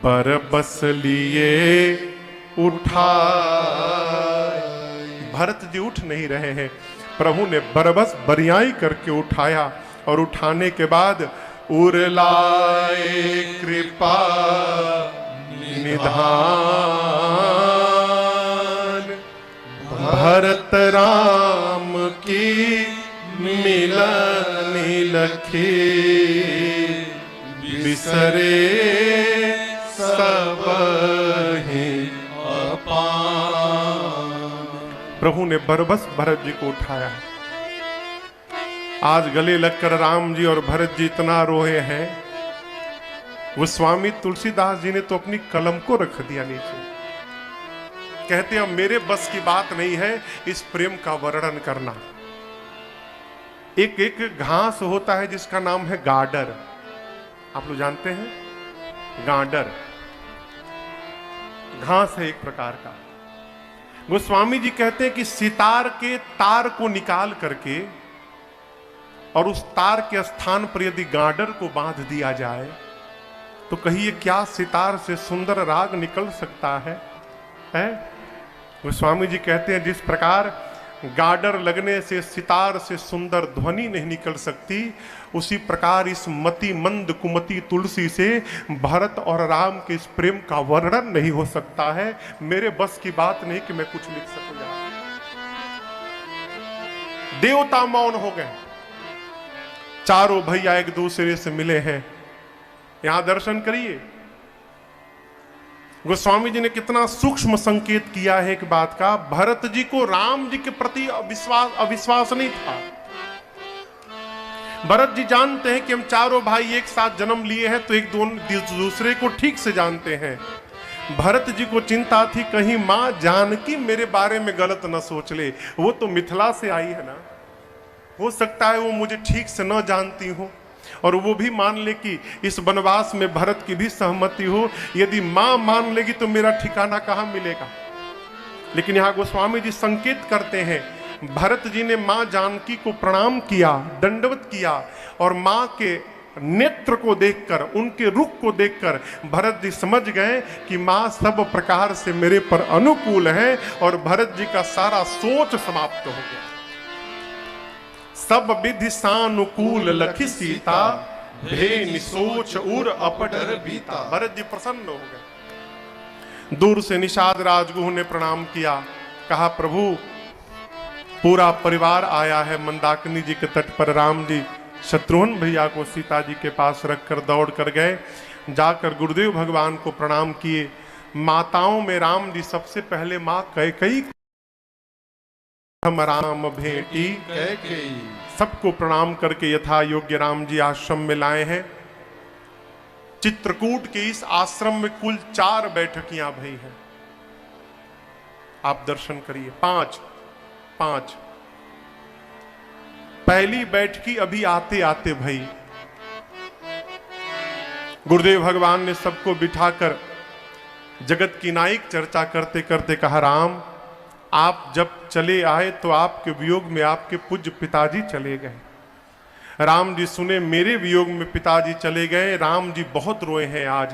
बरबस लिए उठा। भरत जी उठ नहीं रहे हैं, प्रभु ने बरबस बरियाई करके उठाया, और उठाने के बाद उरलाए कृपा निधान, भरत राम की मिलनी लखी, बिसरे सब ही प्रभु ने बरबस भरत जी को उठाया। आज गले लगकर राम जी और भरत जी इतना रोए हैं, वो स्वामी तुलसीदास जी ने तो अपनी कलम को रख दिया नीचे। कहते हैं मेरे बस की बात नहीं है इस प्रेम का वर्णन करना। एक एक घास होता है जिसका नाम है गाडर, आप लोग जानते हैं? गाडर घास है एक प्रकार का। गोस्वामी जी कहते हैं कि सितार के तार को निकाल करके और उस तार के स्थान पर यदि गाडर को बांध दिया जाए तो कहिए क्या सितार से सुंदर राग निकल सकता है? गोस्वामी जी कहते हैं जिस प्रकार गाडर लगने से सितार से सुंदर ध्वनि नहीं निकल सकती, उसी प्रकार इस मति मंद कुमति तुलसी से भरत और राम के इस प्रेम का वर्णन नहीं हो सकता है। मेरे बस की बात नहीं कि मैं कुछ लिख सकूंगा। देवता मौन हो गए, चारों भैया एक दूसरे से मिले हैं। यहां दर्शन करिए, गोस्वामी जी ने कितना सूक्ष्म संकेत किया है एक बात का। भरत जी को राम जी के प्रति अविश्वास नहीं था। भरत जी जानते हैं कि हम चारों भाई एक साथ जन्म लिए हैं तो एक दूसरे को ठीक से जानते हैं। भरत जी को चिंता थी कहीं मां जानकी मेरे बारे में गलत न सोच ले, वो तो मिथिला से आई है ना, हो सकता है वो मुझे ठीक से न जानती हो और वो भी मान ले कि इस वनवास में भरत की भी सहमति हो। यदि मां मान लेगी तो मेरा ठिकाना कहां मिलेगा। लेकिन यहां गोस्वामी जी संकेत करते हैं, भरत जी ने मां जानकी को प्रणाम किया, दंडवत किया और मां के नेत्र को देखकर, उनके रुख को देखकर भरत जी समझ गए कि मां सब प्रकार से मेरे पर अनुकूल है और भरत जी का सारा सोच समाप्त हो गया। सब विधि सानुकूल लखी सीता, भे निसोच उर अपडर बीता। भरत जी प्रसन्न हो गए। दूर से निषाद राजगुह ने प्रणाम किया, कहा प्रभु पूरा परिवार आया है मंदाकिनी जी के तट पर। राम जी शत्रुघ्न भैया को सीता जी के पास रखकर दौड़ कर गए, जाकर गुरुदेव भगवान को प्रणाम किए। माताओं में राम जी सबसे पहले मां कैकेयी हम राम भेटी कैकेयी, सबको प्रणाम करके यथा योग्य राम जी आश्रम में लाए हैं। चित्रकूट के इस आश्रम में कुल 4 बैठकियां भई हैं। आप दर्शन करिए, 5 पहली बैठकी अभी आते आते भई। गुरुदेव भगवान ने सबको बिठाकर जगत की नायक चर्चा करते करते कहा, राम आप जब चले आए तो आपके वियोग में आपके पूज्य पिताजी चले गए। राम जी सुने मेरे वियोग में पिताजी चले गए, राम जी बहुत रोए हैं आज।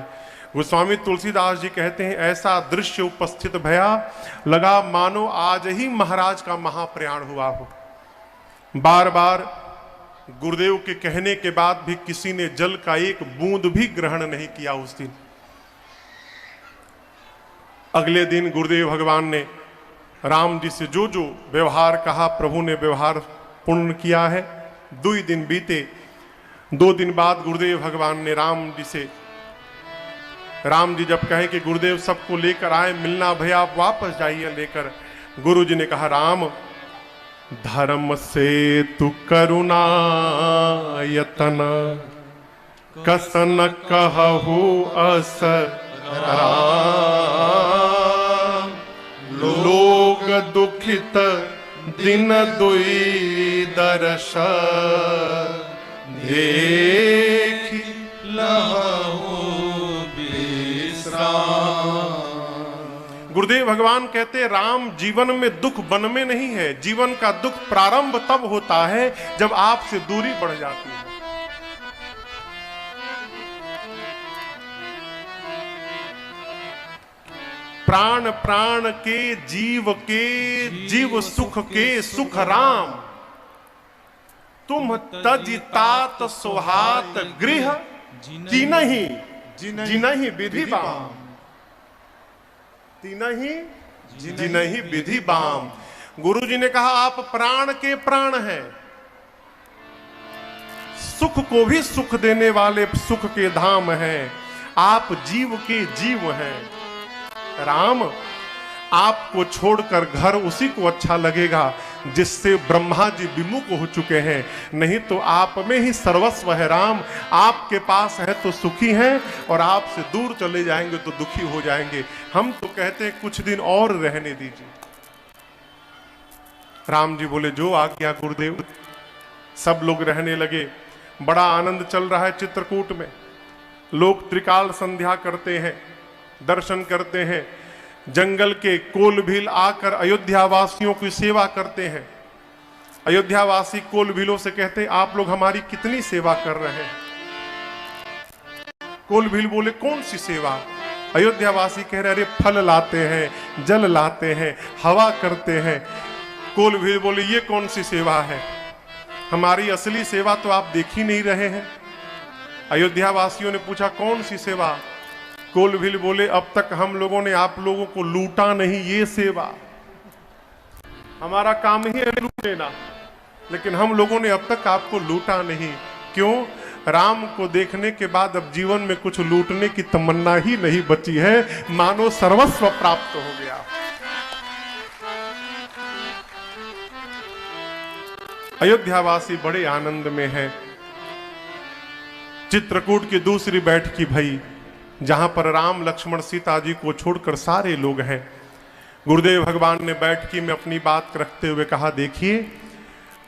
गोस्वामी तुलसीदास जी कहते हैं ऐसा दृश्य उपस्थित भया, लगा मानो आज ही महाराज का महाप्रयाण हुआ हो। बार बार गुरुदेव के कहने के बाद भी किसी ने जल का एक बूंद भी ग्रहण नहीं किया उस दिन। अगले दिन गुरुदेव भगवान ने राम जी से जो जो व्यवहार कहा, प्रभु ने व्यवहार पूर्ण किया है। 2 दिन बीते, 2 दिन बाद गुरुदेव भगवान ने राम जी से, राम जी जब कहे कि गुरुदेव सबको लेकर आए मिलना, भैया आप वापस जाइए लेकर। गुरु जी ने कहा, राम धर्म से तू करुणा यतन, कसन कहु अस राम, लोग दुखित दिन दुई दर्श, देख लहु विश्राम। गुरुदेव भगवान कहते राम जीवन में दुख वन में नहीं है, जीवन का दुख प्रारंभ तब होता है जब आपसे दूरी बढ़ जाती है। प्राण प्राण के जीव सुख के सुख राम, तुम तज तात सुहात गृह, जिनहि विधि बाम, जिनहि विधि बाम। गुरु जी ने कहा आप प्राण के प्राण हैं, सुख को भी सुख देने वाले सुख के धाम हैं, आप जीव के जीव हैं। राम आपको छोड़कर घर उसी को अच्छा लगेगा जिससे ब्रह्मा जी विमुख हो चुके हैं। नहीं तो आप में ही सर्वस्व है राम। आपके पास है तो सुखी हैं और आपसे दूर चले जाएंगे तो दुखी हो जाएंगे। हम तो कहते हैं कुछ दिन और रहने दीजिए। राम जी बोले जो आज्ञा गुरुदेव। सब लोग रहने लगे। बड़ा आनंद चल रहा है चित्रकूट में। लोग त्रिकाल संध्या करते हैं, दर्शन करते हैं, जंगल के कोलभील आकर अयोध्या वासियों की सेवा करते हैं। अयोध्या वासी कोलभीलों से कहते हैं आप लोग हमारी कितनी सेवा कर रहे हैं। कोलभील बोले कौन सी सेवा। अयोध्या वासी कह रहे अरे फल लाते हैं, जल लाते हैं, हवा करते हैं। कोलभील बोले ये कौन सी सेवा है, हमारी असली सेवा तो आप देख ही नहीं रहे हैं। अयोध्या वासियों ने पूछा कौन सी सेवा। कोलभील बोले अब तक हम लोगों ने आप लोगों को लूटा नहीं, ये सेवा। हमारा काम ही है लूट लेना, लेकिन हम लोगों ने अब तक आपको लूटा नहीं। क्यों? राम को देखने के बाद अब जीवन में कुछ लूटने की तमन्ना ही नहीं बची है, मानो सर्वस्व प्राप्त हो गया। अयोध्यावासी बड़े आनंद में हैं। चित्रकूट की दूसरी बैठकी भई, जहां पर राम लक्ष्मण सीता जी को छोड़कर सारे लोग हैं। गुरुदेव भगवान ने बैठकी में अपनी बात रखते हुए कहा देखिए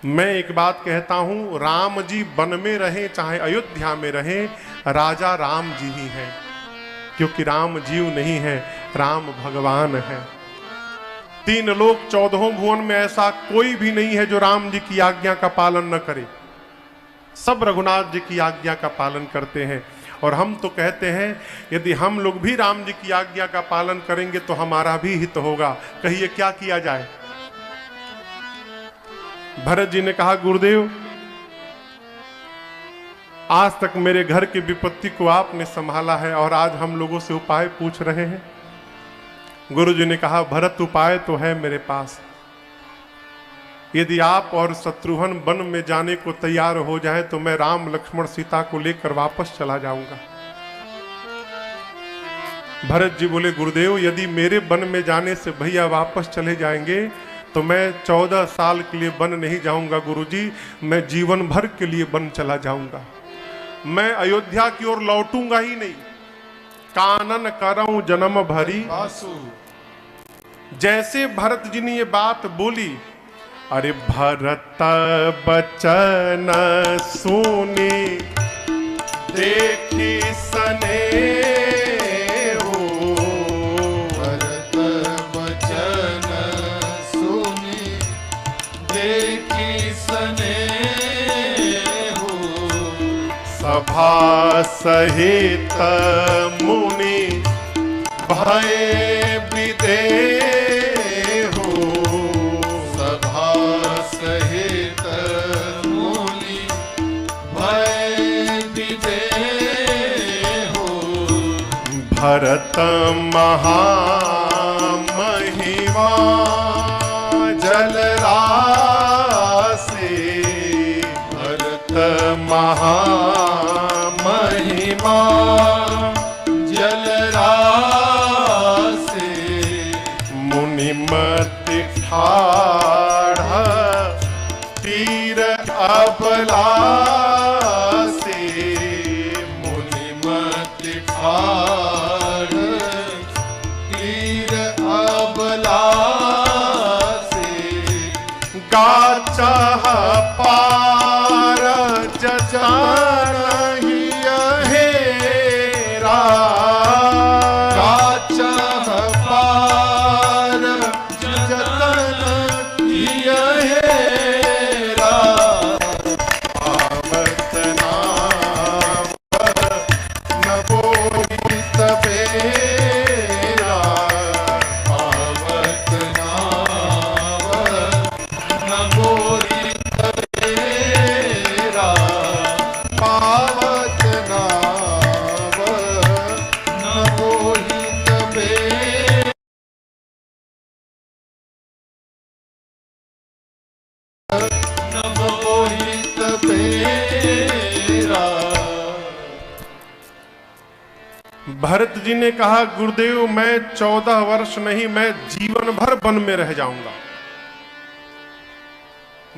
मैं एक बात कहता हूं, राम जी वन में रहे चाहे अयोध्या में रहे, राजा राम जी ही हैं। क्योंकि राम जीव नहीं है, राम भगवान है। 3 लोक 14 भुवन में ऐसा कोई भी नहीं है जो राम जी की आज्ञा का पालन न करे। सब रघुनाथ जी की आज्ञा का पालन करते हैं। और हम तो कहते हैं यदि हम लोग भी राम जी की आज्ञा का पालन करेंगे तो हमारा भी हित होगा। कहिए क्या किया जाए। भरत जी ने कहा गुरुदेव आज तक मेरे घर की विपत्ति को आपने संभाला है और आज हम लोगों से उपाय पूछ रहे हैं। गुरु जी ने कहा भरत उपाय तो है मेरे पास। यदि आप और शत्रुघ्न वन में जाने को तैयार हो जाए तो मैं राम लक्ष्मण सीता को लेकर वापस चला जाऊंगा। भरत जी बोले गुरुदेव यदि मेरे वन में जाने से भैया वापस चले जाएंगे तो मैं 14 साल के लिए वन नहीं जाऊंगा गुरुजी, मैं जीवन भर के लिए वन चला जाऊंगा। मैं अयोध्या की ओर लौटूंगा ही नहीं। कानन करऊं जन्म भरी वासु। जैसे भरत जी ने ये बात बोली, अरे भरत बचन सुनी देखी सने हो। भरत बचन सुनी देखी सने हो। सभा सहित मुनि भय विदे भरत महामहिमा जलराशि। भरत महामहिमा जलराशि। मुनिमति ठाढ़ तीर अबला चाह पार जतन ही हेरा। चाह पार जतन ही हेरा। पावन भरत जी ने कहा गुरुदेव मैं 14 वर्ष नहीं, मैं जीवन भर वन में रह जाऊंगा।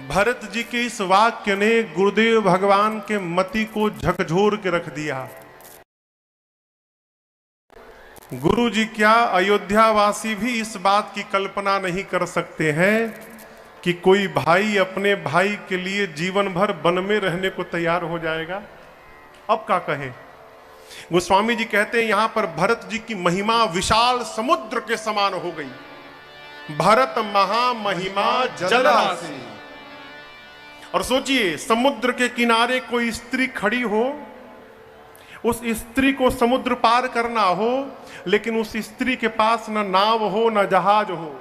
भरत जी के इस वाक्य ने गुरुदेव भगवान के मति को झकझोर के रख दिया। गुरु जी क्या, अयोध्यावासी भी इस बात की कल्पना नहीं कर सकते हैं कि कोई भाई अपने भाई के लिए जीवन भर वन में रहने को तैयार हो जाएगा। अब क्या कहें। गोस्वामी जी कहते हैं यहां पर भरत जी की महिमा विशाल समुद्र के समान हो गई। भरत महामहिमा जलराशि। और सोचिए, समुद्र के किनारे कोई स्त्री खड़ी हो, उस स्त्री को समुद्र पार करना हो, लेकिन उस स्त्री के पास न नाव हो न जहाज हो,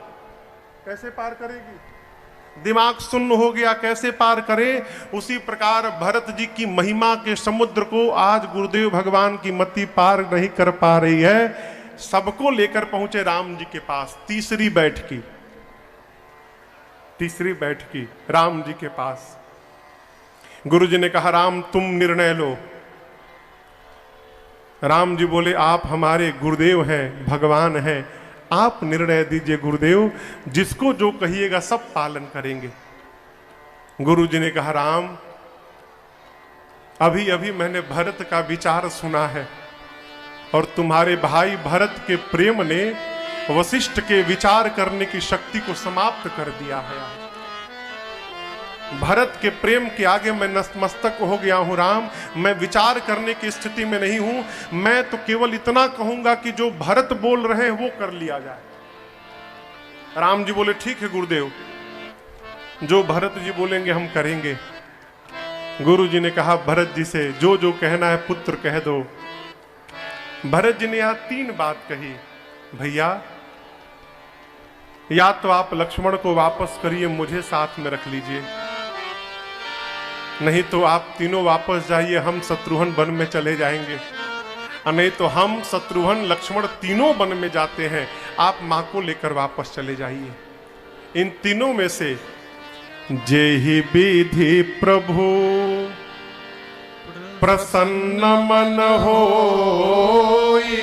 कैसे पार करेगी? दिमाग शून्य हो गया, कैसे पार करे? उसी प्रकार भरत जी की महिमा के समुद्र को आज गुरुदेव भगवान की मति पार नहीं कर पा रही है। सबको लेकर पहुंचे राम जी के पास। तीसरी बैठकी राम जी के पास। गुरु जी ने कहा राम तुम निर्णय लो। राम जी बोले आप हमारे गुरुदेव हैं, भगवान हैं, आप निर्णय दीजिए गुरुदेव, जिसको जो कहिएगा सब पालन करेंगे। गुरु जी ने कहा राम अभी अभी मैंने भरत का विचार सुना है और तुम्हारे भाई भरत के प्रेम ने वशिष्ठ के विचार करने की शक्ति को समाप्त कर दिया है। भरत के प्रेम के आगे मैं नतमस्तक हो गया हूं राम, मैं विचार करने की स्थिति में नहीं हूं। मैं तो केवल इतना कहूंगा कि जो भरत बोल रहे हैं वो कर लिया जाए। राम जी बोले ठीक है गुरुदेव, जो भरत जी बोलेंगे हम करेंगे। गुरु जी ने कहा भरत जी से जो जो कहना है पुत्र कह दो। भरत जी ने यहां 3 बात कही। भैया या तो आप लक्ष्मण को वापस करिए, मुझे साथ में रख लीजिए, नहीं तो आप तीनों वापस जाइए, हम शत्रुघ्न वन में चले जाएंगे। नहीं तो हम शत्रुघ्न लक्ष्मण तीनों वन में जाते हैं, आप मां को लेकर वापस चले जाइए। इन तीनों में से जेहि विधि प्रभु प्रसन्न मन होई,